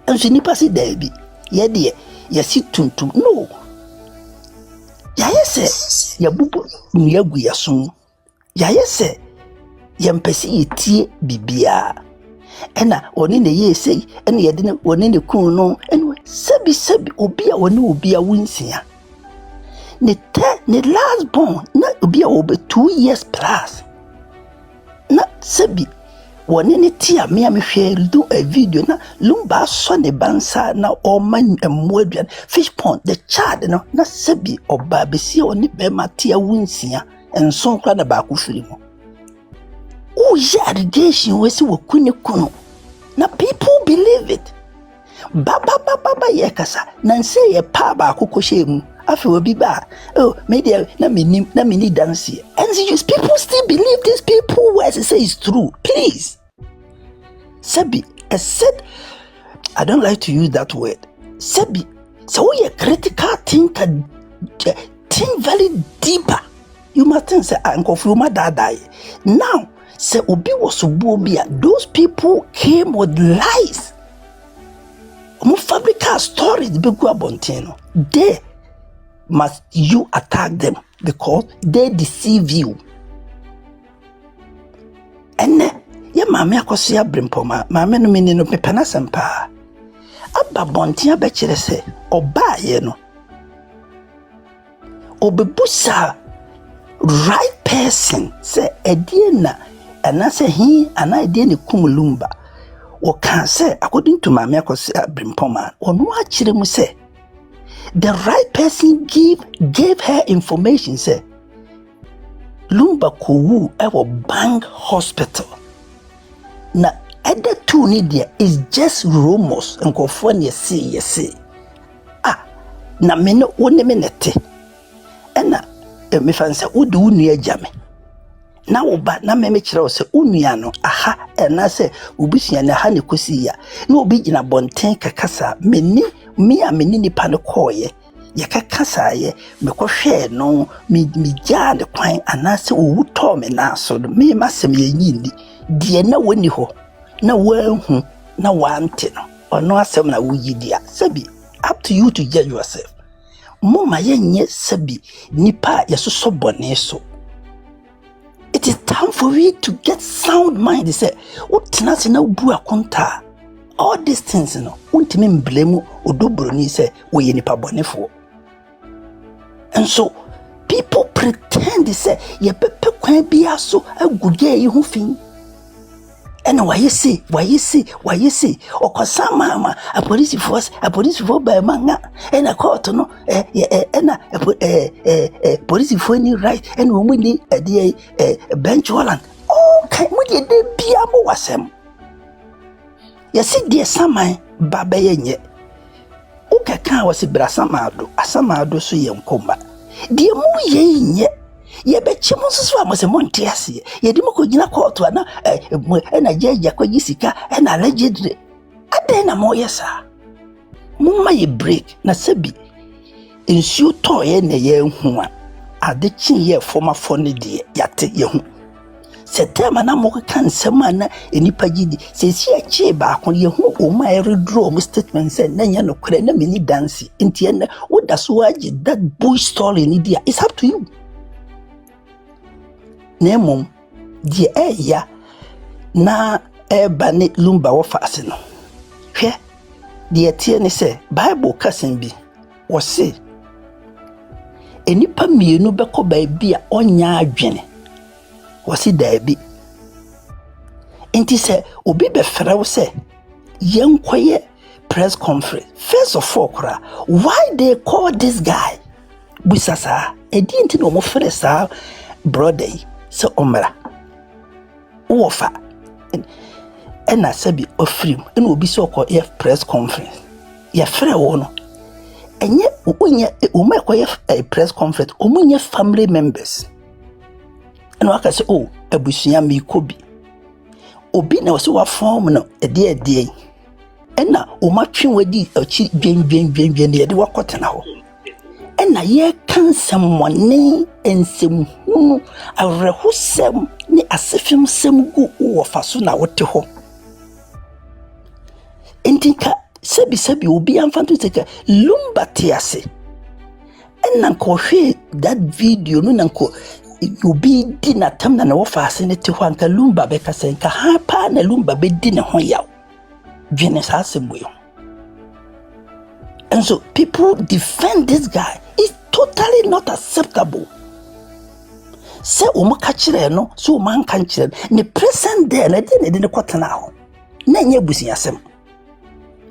And she nipa si debi. Ye dear, ye sit tuntum. No. Ya yese, ya bubu nuyagu ya sun. Ya yese, ya mpesi yitie bibia. Ena oni ne yese, ena yedine oni ne kuno. Anyway, sebi obia oni obia winsia. Ne last born na obia obe 2 years plus. Na sebi woni ne tia me share do a video na lumba so ne bansa na o man aduan fish pond the child no na sebi oba besi oni be matia wunsia enso kra na ba ku firi mu. O ya allegation we se wakune kuno. Na people believe it. Baba yekasa na nse ye pa ba kokoshe mu. Afi obi ba oh media na mini dance here. And people still believe these people words say is true. Please. Sebi, I said I don't like to use that word. Sebi, so we a critical thinker, think very deeper. You must think say uncle Fuma die. Now, say obi was subobia. Those people came with lies. Fabricate stories be go abontino. They must you attack them because they deceive you. And ya mama akosia brimpoma mama no mini no pepana sempa aba bontia be kire se obaye no obebusa right person say edie na ana say he ana edie ne kumulumba o kan say according to mama akosia brimpoma onu a kire mu say the right person gave her information say Lumba kowu ewo Bank Hospital. Na other two ni there is just rumors nkofo na yesi. Ah, na me no woni me nete. Ena me fanse wodi unu agame. Na wo ba na me kire wo se unua no aha ena se obusua na ha ne kosi ya. Na obi gina bonten kakasa meni nipa no koye. Yakakasa ye me kohwe no me gya de kwan anase owu to me na so do me masem ye nyindi die na woni ho na wanhu na wante no ono asem na wuyidia sabi up to you to judge yourself moma yenye sabi nipa yesoso bone so. It is time for you to get sound mind. Say utina se na bu akonta all these things no untimi mblemu odo Bronii say we ye nipa bonefo. And so people pretend they say ye pepe kwan bia so aguge yi hu fin. And why you see okosa mama a police force by manga and a court no police for ni right and we need a bench warrant. Okay, we dey bia mo wasem. You see there samai baba yenye ukaka wasi asamado so yenkoma die mu yenye ye beche mo so amose monte ase ye di mo ko gina court na na jeja ko gisika na allegedly ade na mo yesa mo ma ye break na sabi ensuo to ye na ye hu a ade chi ye former phone de yate ye hu setema na mo kan sema na enipa gidi se si achi ba ko ye hu o ma e redraw mo statement say na nya no kure na mini dance ntie na wo da so agi that boy story ni dia. It's up to you. Nemom die eya na eba ne lumba wo faase no hwe die tie ne say Bible kasen bi wo se enipa mienu beko ba bia onya adwene wasi dabi enti se obi be frɛ wo se yenkoye press conference. First of all why they call this guy busasa edi enti no mo frɛ sa brother so omra wofa ena sabi ofrim ena obi se okɔ press conference ye frɛ wo no enye onye umekoye press conference omunye family members. And waka say oh abusua mi kobi obi na wose wa form no ede ena o matwe wadi achi dwen ne de wakotena ho ɛna yɛka nsɛmmɔne nsɛmhunu awerɛhosɛm ne asefem sɛm gu wɔ fa so na wote hɔ enti ka sɛbi obi amfa nto sɛ ka Lumba te ase ɛna nka ɔhwɛ that video no na nka obi di natam na wɔfa ase ne te hɔ anka Lumba bɛka sɛ nka ha paa na Lumba bɛdi ne ho yaw dwene saa asɛm wei ho. And so people defend this guy. It's totally not acceptable. Se omuka chire no, so omanka chire. Ne present there na de kwatana ho. Na nye busiasem.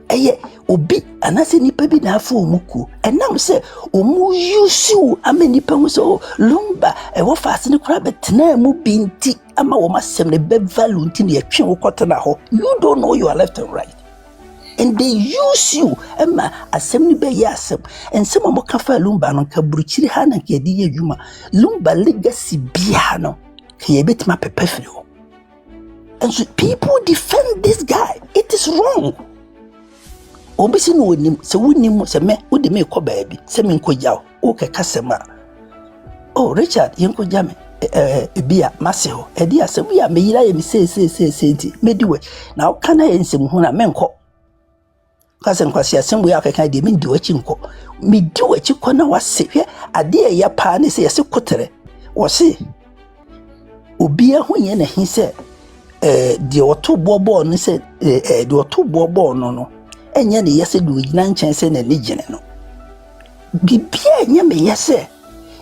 Eye obi anase nipa bi na afa omuku. Enam se omu yusu ame nipa hu so Lumba e wo fase ne kura betena mu binti ama wo masem ne be value nti ne yetwe wo kwatana ho. You don't know your left and right. And they use you. Emma asem ni be yasem. And some mo kafa Lumba no ka bruchiri ha na ke di adwuma. Lumba legacy bia no ka ye betima pepefri ho. And so people defend this guy. It is wrong. Obisi no onim se wonim se me wo de me ko baabi se me nko jaw o ka kasema. Oh Richard yenko jame bia maseho e di asem ya me yira ye me se ti mediwe na o kana ye nsem hu na me nko kase nkwasi asem wo ya keka de me ndi wachi nko me di wachi ko na wase hwe ade ya pa ne se yese kotere wo se obi ahu ye na hi se de oto bobo no se de oto bobo no enye ne yese du gina nchen se na ne gine no bibia enye me yese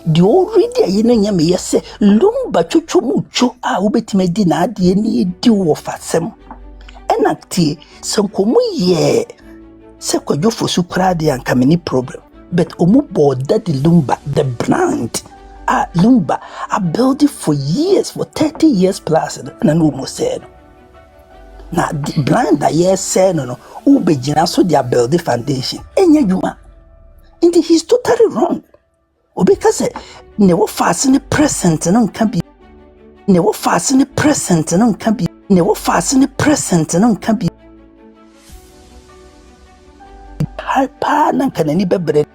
de already aye na enye me yese Lumba twotwomucho a obetima di na ade ne di wo fasem enakti sankomu ye se kwadwofo su krade anka many problem but omu border the Lumba the brand Lumba I built it for years for 30 years plus na no mo say no na the brand that yes say no ubegina so they build the foundation enya dwuma and he's totally wrong because ne wo fast ne present no nka bi ne wo fast ne present no nka bi ne wo fast ne present no nka bi pa nan kanani bebre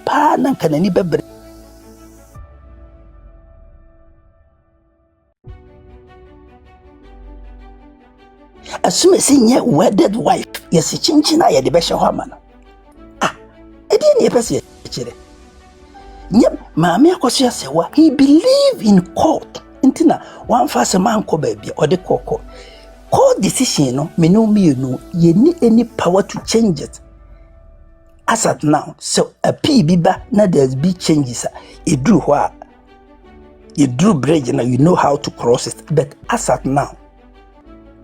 pa nan kanani bebre assume say wedded wife yes chinchina ya de be hwe ho amana edi ne pese kire nye maame akoso yasewa he believe in court intina one fast man ko baby or the court decision no me no ye ni any power to change it as at now. So a PB na there's big changes it drew where you drew bridge now you know how to cross it, but as at now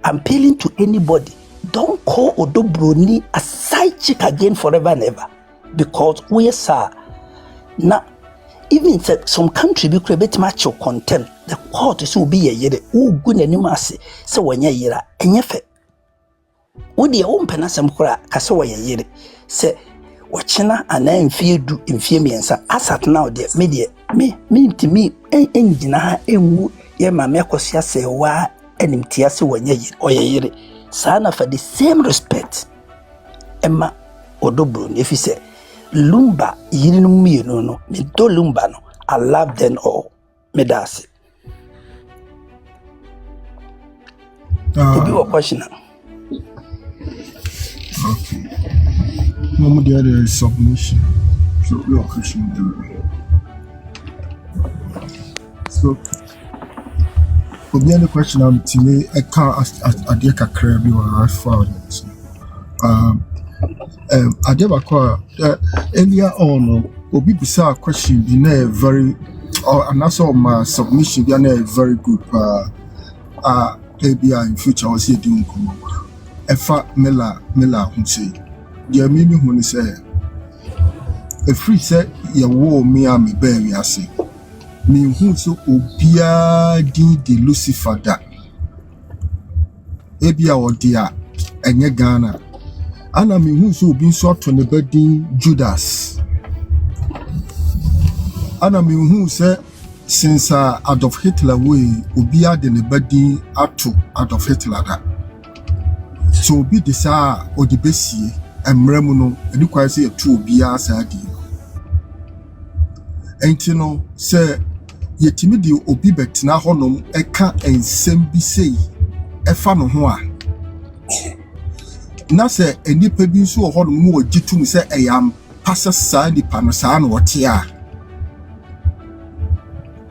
I'm appealing to anybody, don't call Odo Bronii a side chick again forever and ever, because we are now even some country be create match of contempt. The court is will be a year. Oh, good animasi. So when ye yera, and ye fe. Would the own penasam cra, Casawa ye say, watchina and then fear do infame and as at now, dear media, me to me, engine, and ye ma mekosia say, why, and imtiasi when ye or ye sana for the same respect. Emma Odo Bronii, if you say, Lumba, yinu mi no, me do Lumba no, I love them all. Me that's it. Obi wa question. Okay. Mama, the other is submission. So we are question. So, Obi any question am to me. I can't ask kakra bi wa found. Earlier on, Obi bisa question be na very and also my submission be na very good. Maybe in future I will see doing come. Efa mela who say, dear me who say, a free say ya wo me a me baby I say. Me who so obia di Lucifer da. Ebia or dear enye Ghana. Ana me who so been shot on the body Judas. Ana me who say since Adolf Hitler way obia de ne body atu Adolf Hitler da. So be the sa or the bessie and Mremuno, and you quite say a 2 BRs ID. Ain't you know, sir, ye timidi obi betina honum eka and sembi say a fan of one. Na se any pebi so honum no jitum say I am passer sadi panasan or tia.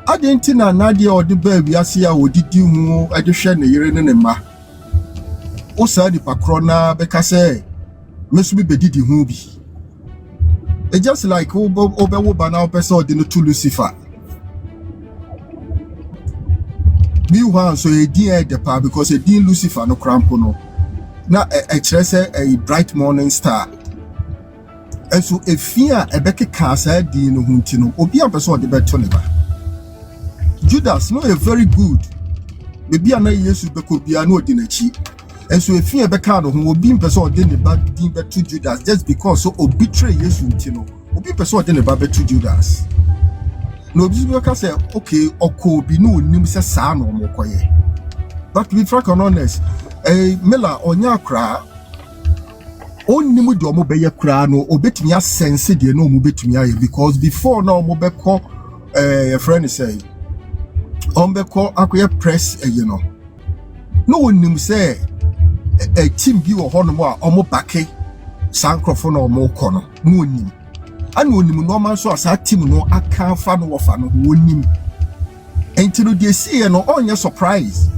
I didn't know Nadia or the baby I see I would do more at the shen a year in a ma. O sadi pakrona because must be bedidi hubi. It's just like over now person didn't to Lucifer. Me one so a dear the pa because a dear Lucifer no crampono. Now a trace a bright morning star. And so a fear a becky casa dino huntino or be a person the betoneba. Judas no a very good. Maybe I know yes could be a no dinachi. And so if you ever card who will be in person then the bad being to Judas just because so betray yes untino will be person then the bad to Judas. No people can say okay or could be no nimsa san or mokoye. But to be frank and honest, a mela or nyakra only mudomo be ya crano or bet me a sense de no mubet me because before now mobeko a friend say Ombeko akoye press you know. No one nim say a team bi wo hono mo a omo bake sankrofo na omo kono no nim ana onim no man so asa team no aka fa no wo fa no wonim entino de see no onye surprise.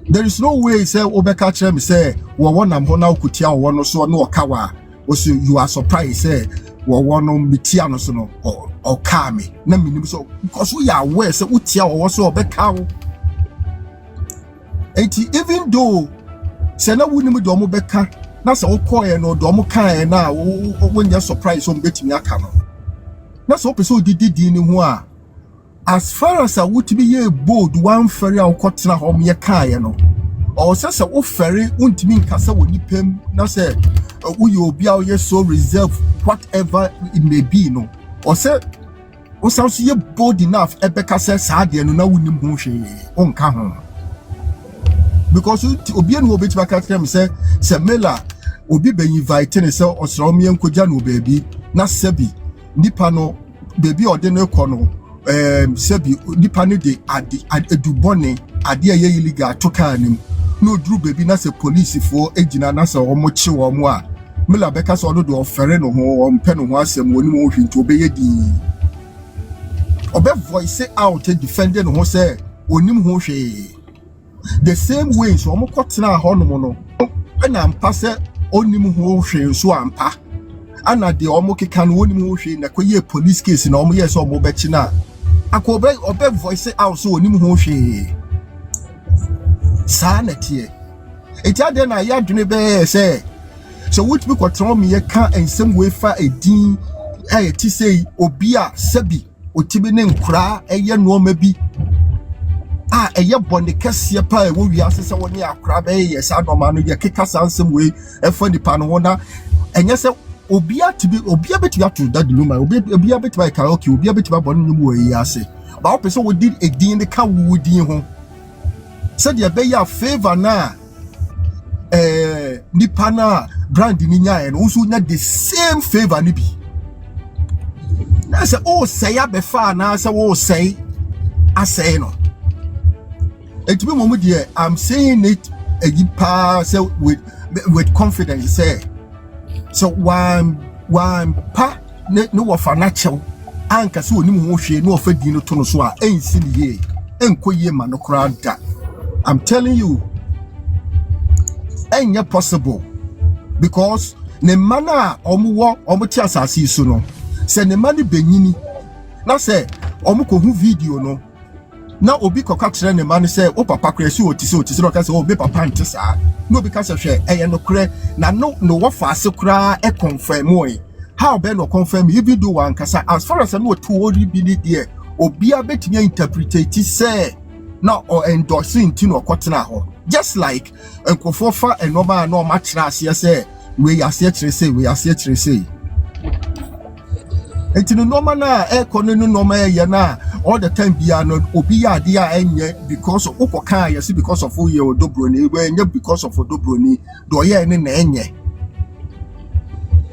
There is no way say obeka kire me say wo wonam ho na okutia wo no so no okawa so you are surprised say wo wono mitia no so no or kame na minim so because we are aware say utia wo so obeka wo. Even though say na wunim do mo beka na say okoye no do mo kan na when you surprise on betimi aka no na so person didi ni ho a as far as I would be ye bold one ferry a ukotena hom ye kan no or say wo ferry untimi nkasa woni pem na say we obi a ye so reserve whatever it may be no or say o sound ye bold enough ebeka say saade no na wunim ho hwe onka ho. Because obi enu obi tibaka tell me say mela obi be invite ne say osro me enkoja no baby na sebi nipa no baby ode ne ko no sebi nipa ne de adubone ade aye illegal to kan nim no dru baby na say police for egina na say omo chi wo mo a mela beka so do ofere no ho o mpe no ho asem woni mo hwinto obeye di obe voice out defending no ho say onim ho hwe. The same way so omo kotena hono no na ampa se onim ho hwe so ampa ana de omo keka no onim ho hwe na koye police case na omo yes omo be chi na akobe obe voice out so onim ho hwe sa na tie eti ade na ya dwene be se so which be kotena me ye ka ensem we fa edin ti say obi a sabi otibi ne nkura eye no ma bi eye bonne kese pa e wo wi asese woni akra be yes adoma no ye keka sansem we e fa nipa no na enye se obi beti atu that luma obi beti ba karaoke obi beti ba bonne nyum we ase ba o pese wo di edin de ka wo din ho se de be ya favor na nipa na brand ni nya no so nya the same favor ni bi na se o say ya be fa na se wo say asay no. It be moment here, I'm saying it say with confidence say so one pa no of natural anka so onim ho hwe no of di no to no so a ensi ni ye enko ye ma no kra da. I'm telling you enya possible because ne mana omo ti asase so no se ne mani benyini na se omo ko hu video no na obi koka kire ne man say o papa kire si otisi no ka say o be papa ntisa no be ka say hwe eye no kire na no wo fa ase kura e confirm o how be no confirm you be do one kasa as far as no to ori bi ni there obi a betimi interpret say na o endorse nti no kotena ho just like enkofo fa enoma na o ma kire ase say we ase kire say enti no normal na e kono no normal ye na all the time be no obi ya dia enye because of ukoka yes because of who you do Bronii we enye because of do Bronii do ye ne na enye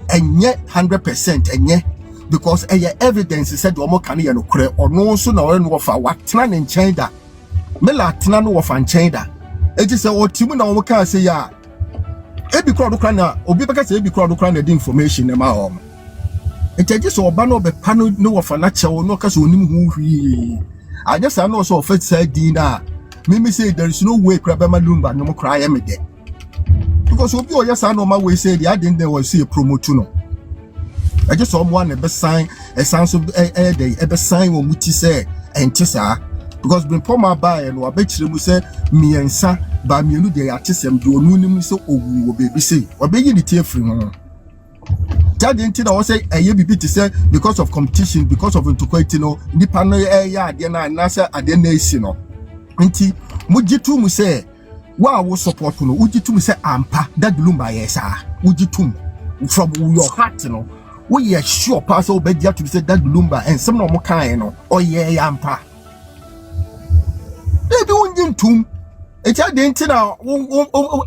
100% enye because evidence said omo kan ye no kure ono so na ore no fa watena ne nchen da mela tena no fa nchen da eti se otimu na omo kan se ya ebi kura do kra na obi beka se ebi kura do kra na di information na ma omo eti so oba no be pano no fa na chewo no ka so onim hu hwi anya sa no so ofet sa di na me say there is no way kra be ma lumba no mo kra ya me de because obi o yes no ma we say the adin there was see promote no I just saw one be sign a sounds of day be sign wo muti say enti sa because been poor my buy and wabechire mu say me ensa ba me nu dey atesem do onu nim so owu obebi say obeyi the tie free ho that enti na say eye bibi to say because of competition because of integrity no nipa no ya ade na say ade na esi no enti mujitu mu say wa wo support no ujitu mu say ampa that lumba yesa ujitu from your heart no we are sure pass over to say that lumba and some no more kind no oh yeah yampa they do tum e cha de ntina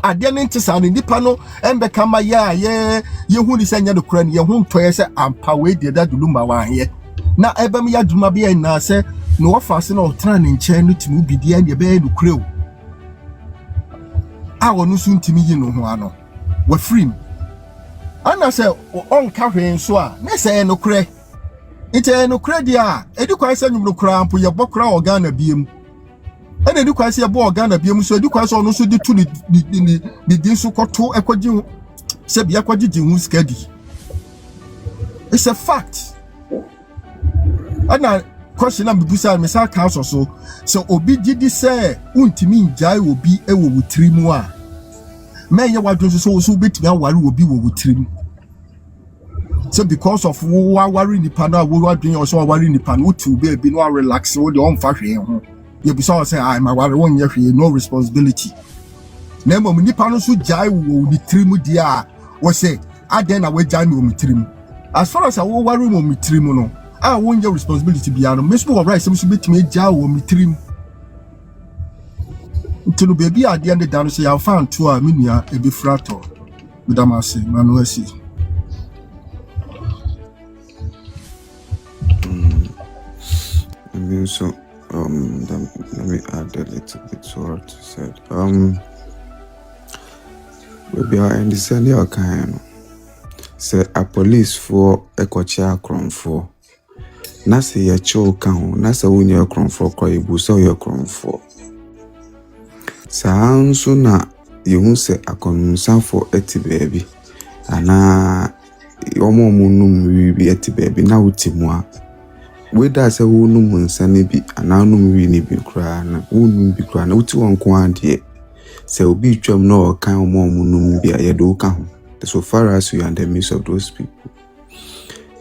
ade ne ntisa no nipa no embe kama ya ye hu ni sanya no kura ni ye hu ntoye say ampa we de that lumba wa ye na ebem ya duma bia na say no ofase na otran ne nche no timu bidia ne be no kura a wonu su ntimi yi no ho ano wa free ana say on ka hwen so a na say no kure ite no kure dia edi kwa say nyum no kura ampo ye bokura organa biem ene edi kwa say ye bo organa biem so edi kwa say ono so di tu ni so koto ekwaji se bia kwaji di hu skadi it's a fact ana question am bibusa me sa council so obi gidi say untimi njai obi ewo wutirimu a men ye wadwo so betimi aware obi wo wutirimu so because of worry nipa na wo wadwen also worry nipa no to be no relax wo de on fa hwe ho ye bi so say I my worry won ye hwe no responsibility na mom nipa no so jai wo ni tirimu dia a wo say aden na we jai me wo mitirimu as far as wo worry mo mitirimu no a won ye responsibility bia no me so wo right so betimi jai wo mitirimu ntino baby ade ande dan so ya fan to a menua e be frato medamase manuasi So let me add a little bit to what you said. Maybe I understand your kind. Say a police for a coachia crown for. Na say your chokan, na say when your crown for cry buso your crown for. Sounds so na you say a concern for eti baby. Ana omo munum we be eti baby na utimwa. Whether say who no munsane bi ananum wi ni bi kra na wonu bi kra na uti won ko ande say obi twam no kan omo munum bi ayedo ka ho so far as we are in the midst of those people.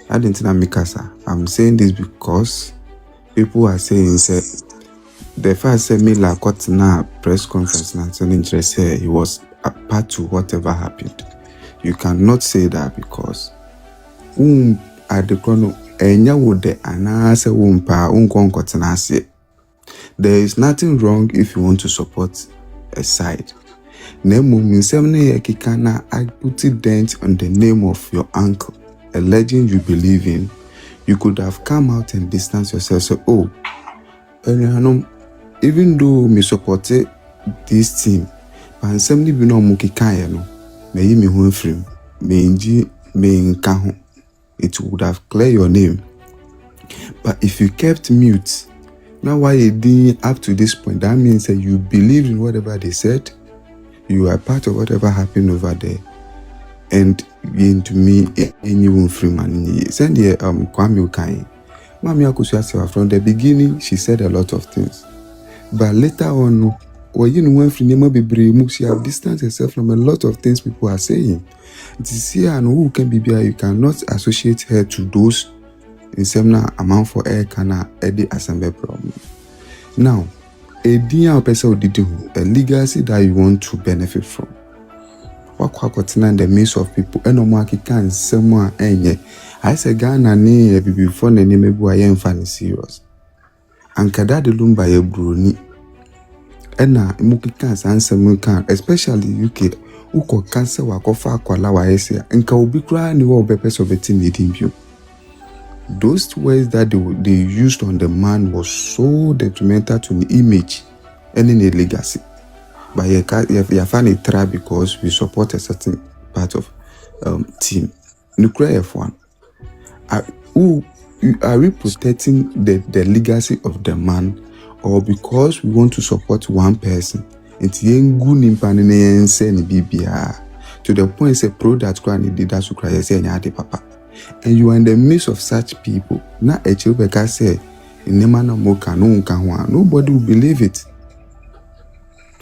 I didn't know Mikasa. I'm saying this because people are saying say the first say me la got na press conference na so interest here he was a part to whatever happened. You cannot say that because at the chrono enya wode anase wumpa unkonkotenase. There is nothing wrong if you want to support a side. Nemu minsemne yekikana I put it dent on the name of your uncle, a legend you believe in. You could have come out and distance yourself. So even though me supported this team, but nsemne bi no mukikaya no, me me hu frame, me nji me nka. It would have cleared your name. But if you kept mute, now why you did up to this point, that means that you believed in whatever they said, you are part of whatever happened over there. And into me, anyone free man. Send here Kwame Ukai. Mami Akusuya from the beginning, she said a lot of things. But later on, when you know free name be brave, she have distanced herself from a lot of things people are saying. It is here and who can be there. You cannot associate her to those in similar amount for air kana Eddie assembly problem. Now, a dear person did a legacy that you want to benefit from. What in the midst of people and no market can someone enye. I say Ghana ne before the name I am funny serious. ankada de lumba ye Bronii ena mukika sansem kan especially UK uko cancer wakofa akwala wa ese nka obi kura ni wo bepeso beti needing you. Those words that they used on the man was so detrimental to the image and in the legacy. But you find it try because we support a certain part of team. Nuclear F1. Are we protecting the legacy of the man, or because we want to support one person? It's to the point say pro that cry did that cry say papa. And you are in the midst of such people. Now a children say nobody will believe it.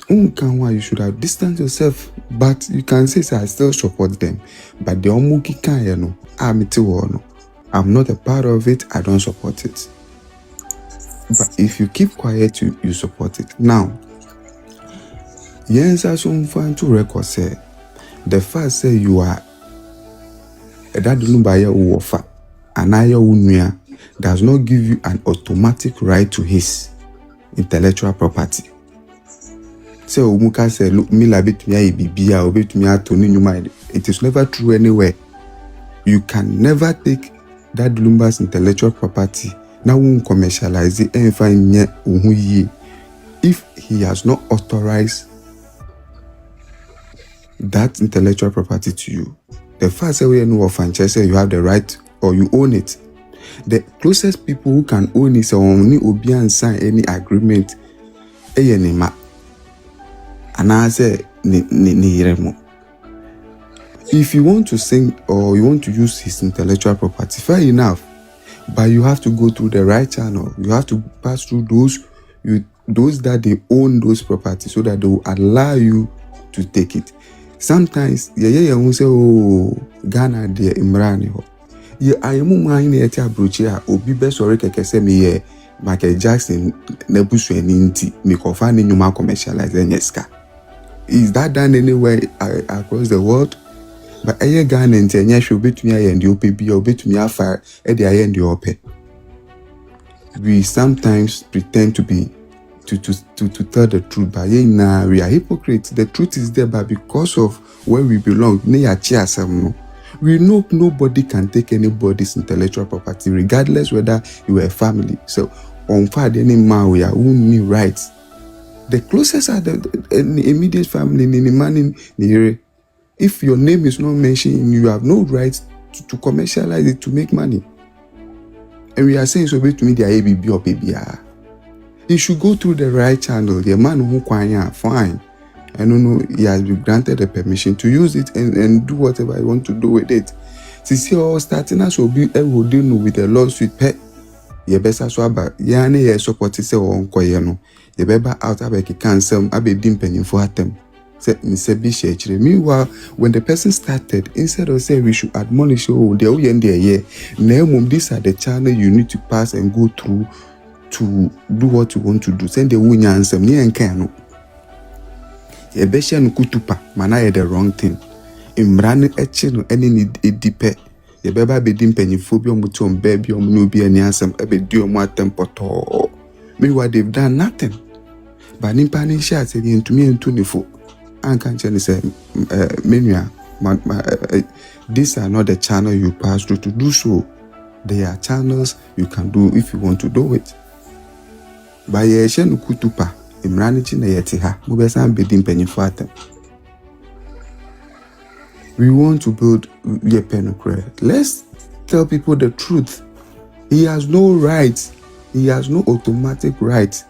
You should have distanced yourself, but you can say I still support them. But the omuki kan I'm not a part of it, I don't support it. But if you keep quiet, you support it. Now, yes, I should find to record say the first say you are that lumba offer and unia does not give you an automatic right to his intellectual property. So Umuka say look me la bit me bibia or bit me atoni nyuma. It is never true anywhere. You can never take that lumba's intellectual property now won't commercialize it and find if he has not authorized that intellectual property to you. The first way you know of franchise, you have the right or you own it. The closest people who can own it only obi and sign any agreement. And I say if you want to sing or you want to use his intellectual property, fair enough. But you have to go through the right channel. You have to pass through those that they own those properties so that they will allow you to take it. Sometimes, won't say, oh, Ghana, dear Imrani. I am moving here to Abuja, Obi best or keke me Michael Jackson, Nebusu and Inti, Mikofani, Numa commercialize Enyeska. Is that done anywhere across the world? But I Ghana and Tenya should be to me and the OPB or be to me afar at the end the OP. We sometimes pretend to be to tell the truth, but we are hypocrites. The truth is there, but because of where we belong, we know nobody can take anybody's intellectual property, regardless whether you are a family. So, on Fada any man we are who need rights. The closest are the immediate family, the man in the area. If your name is not mentioned, you have no right to commercialize it to make money. And we are saying so to me the ABB or PBR. He should go through the right channel. The man who fine. I don't know, he has been granted the permission to use it and do whatever he want to do with it. See all starting us will be able to deal with a lawsuit pet. Ye besa swaba yani ye support se on koyeno. Ye beba out abeki cancel abe dimpenyin for atem. Meanwhile, when the person started, instead of saying we should admonish, oh, these are the channel you need to pass and go through to do what you want to do. Send the winner and some near and can. A beshan kutupa, mana the wrong thing. Imran etching any deeper. Ye beba be dimpenny phobia mutum baby or nubi and yansam a bit dear more temper. Meanwhile, they've done nothing. But Nimpani shots again to me and 24. I can't say, Menia, these are not the channel you pass through to do so. They are channels you can do if you want to do it. By a shen kutupa, imranity na yetiha, mubesan bedin penny fatem. We want to build a penocre. Let's tell people the truth. He has no rights. He has no automatic right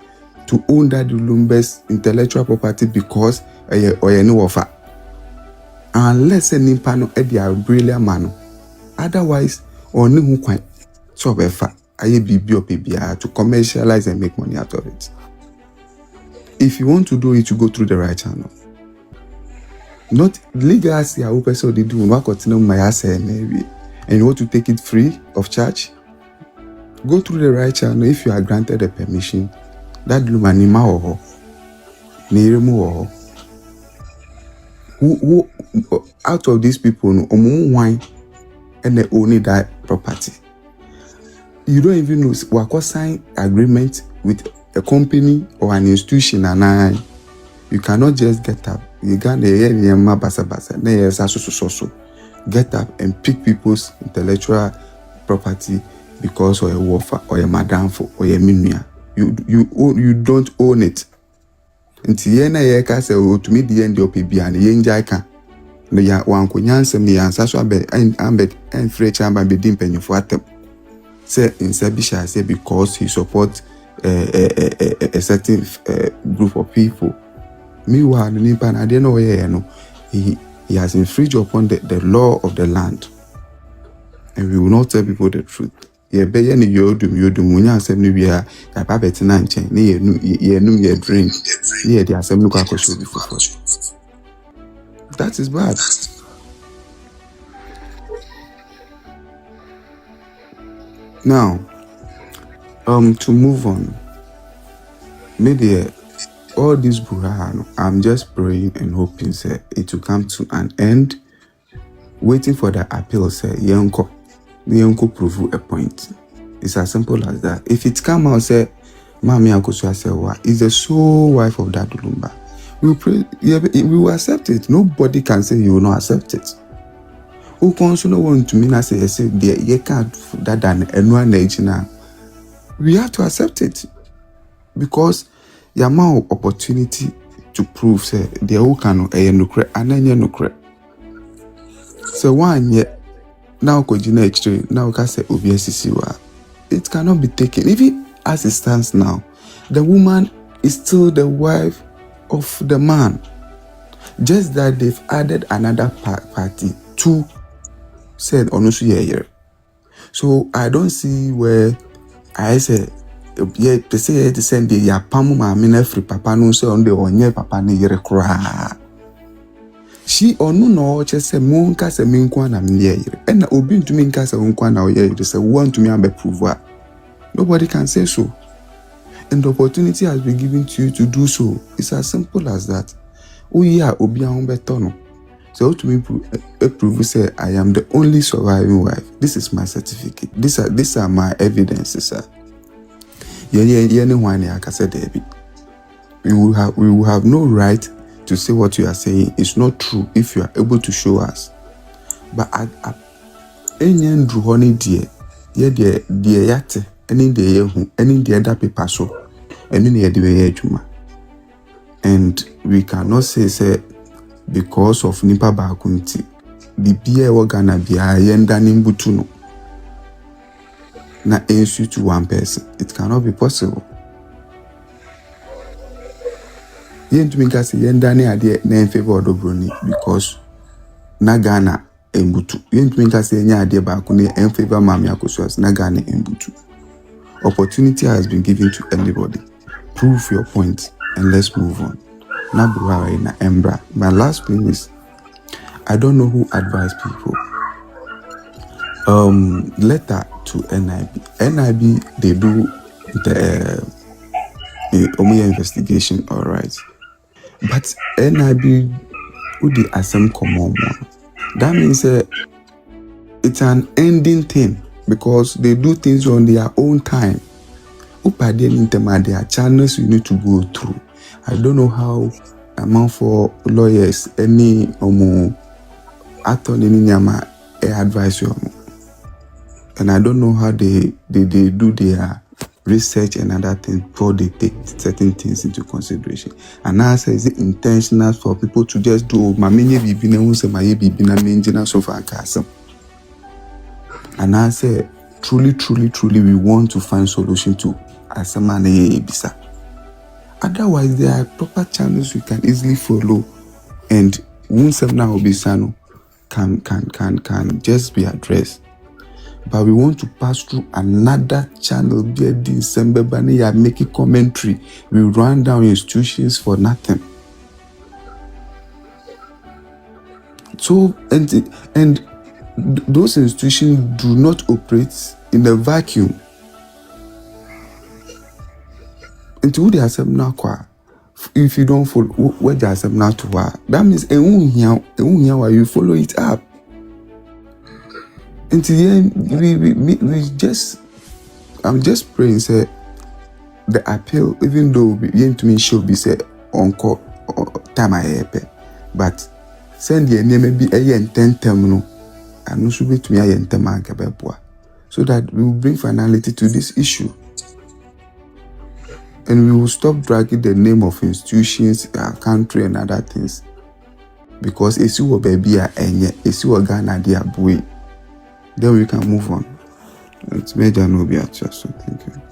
to own that Lumbe's intellectual property because or no offer. Unless any pano a brilliant man. Otherwise, only who quite so befa aye bibi or PBR to commercialize and make money out of it. If you want to do it, you go through the right channel. Not legal as you person they do work my asset maybe, and you want to take it free of charge. Go through the right channel if you are granted a permission. That lumanima or niremu who out of these people no wine and they only that property. You don't even know what sign agreement with a company or an institution, and you cannot just get up. You can't get up and pick people's intellectual property because of a warfare or a madam for or a minia. You don't own it. Until yena yeka say to me the end of and yenja can. No ya wan kunyanse me answer so abe and free chamba be dim penny for atem. Say in Sebisha say because he supports a certain group of people. Meanwhile, I didn't know he has infringed upon the law of the land. And we will not tell people the truth. Ye be ye ni yodum munya asem ni bia ya ba betina nchen ni ye drink ni ye di asem ni kwa show before. That is bad. Now, to move on, maybe all this burano, I'm just praying and hoping say it will come to an end. Waiting for the appeal, say Yonko prove a point. It's as simple as that. If it come out, say Mami Akosua Sewa is the sole wife of that Lumba, we pray, we will accept it. Nobody can say you will not accept it. Who consular want to mean I say you can't that than anyone age now. We have to accept it because the amount of opportunity to prove say the who can nukre and then nukre. So one yet now kojina now can say OBSCC. It cannot be taken. Even as it stands now, the woman is still the wife of the man. Just that they've added another party to said Onusu year. So I don't see where I say yeah, they say to send the yapamu ma mina free papa no say on the onye papa ne yere kra. She onu no just say monka se minkwa na mnyere. And na obi ntumi nka se wonkwa na oyere say want to me ambe prove. Nobody can say so. And the opportunity has been given to you to do so. It's as simple as that. Oh yeah, obi ahombe tono. So to me prove say I am the only surviving wife. This is my certificate. These are my evidences, sir. We will have no right to say what you are saying is not true if you are able to show us. But any honey dear yate any day any the other paper so any the and we cannot say because of nipa bakunti the beer organa be yenda nimbutuno na ensue to one person. It cannot be possible. Yentu minka se yenda ne ade na in favor of Bronii because na Ghana embutu. Yentu minka se nya ade ba ko ne in favor Mami Akosua na Ghana embutu. Opportunity has been given to anybody. Prove your point and let's move on. Na bruha na embra. My last thing is I don't know who advised people. Letter to NIB. NIB, they do the investigation, all right. But NIB, who they assume common one. That means it's an ending thing because they do things on their own time. There are channels you need to go through. I don't know how amount for lawyers any attorney nyama advise you. And I don't know how they do their research and other things before they take certain things into consideration. And now say is it intentional for people to just do mamenye bibi na unse maye bibi na menjina so far kasam. And I say truly we want to find solution to asama na ye bisa. Otherwise there are proper channels you can easily follow and unse na obisano can just be addressed. But we want to pass through another channel via December Bani are making commentary. We run down institutions for nothing. So and those institutions do not operate in a vacuum. Until they accept now, if you don't follow what they accept now to that means you follow it up. Until the end, I'm just praying, say, the appeal, even though we to me should be said on time I but send the name be a 10 terminal and no should be to me a yen so that we will bring finality to this issue. And we will stop dragging the name of institutions, our country, and other things. Because if you were baby, if you were Ghana, then we can move on. It's major no be at so thank you.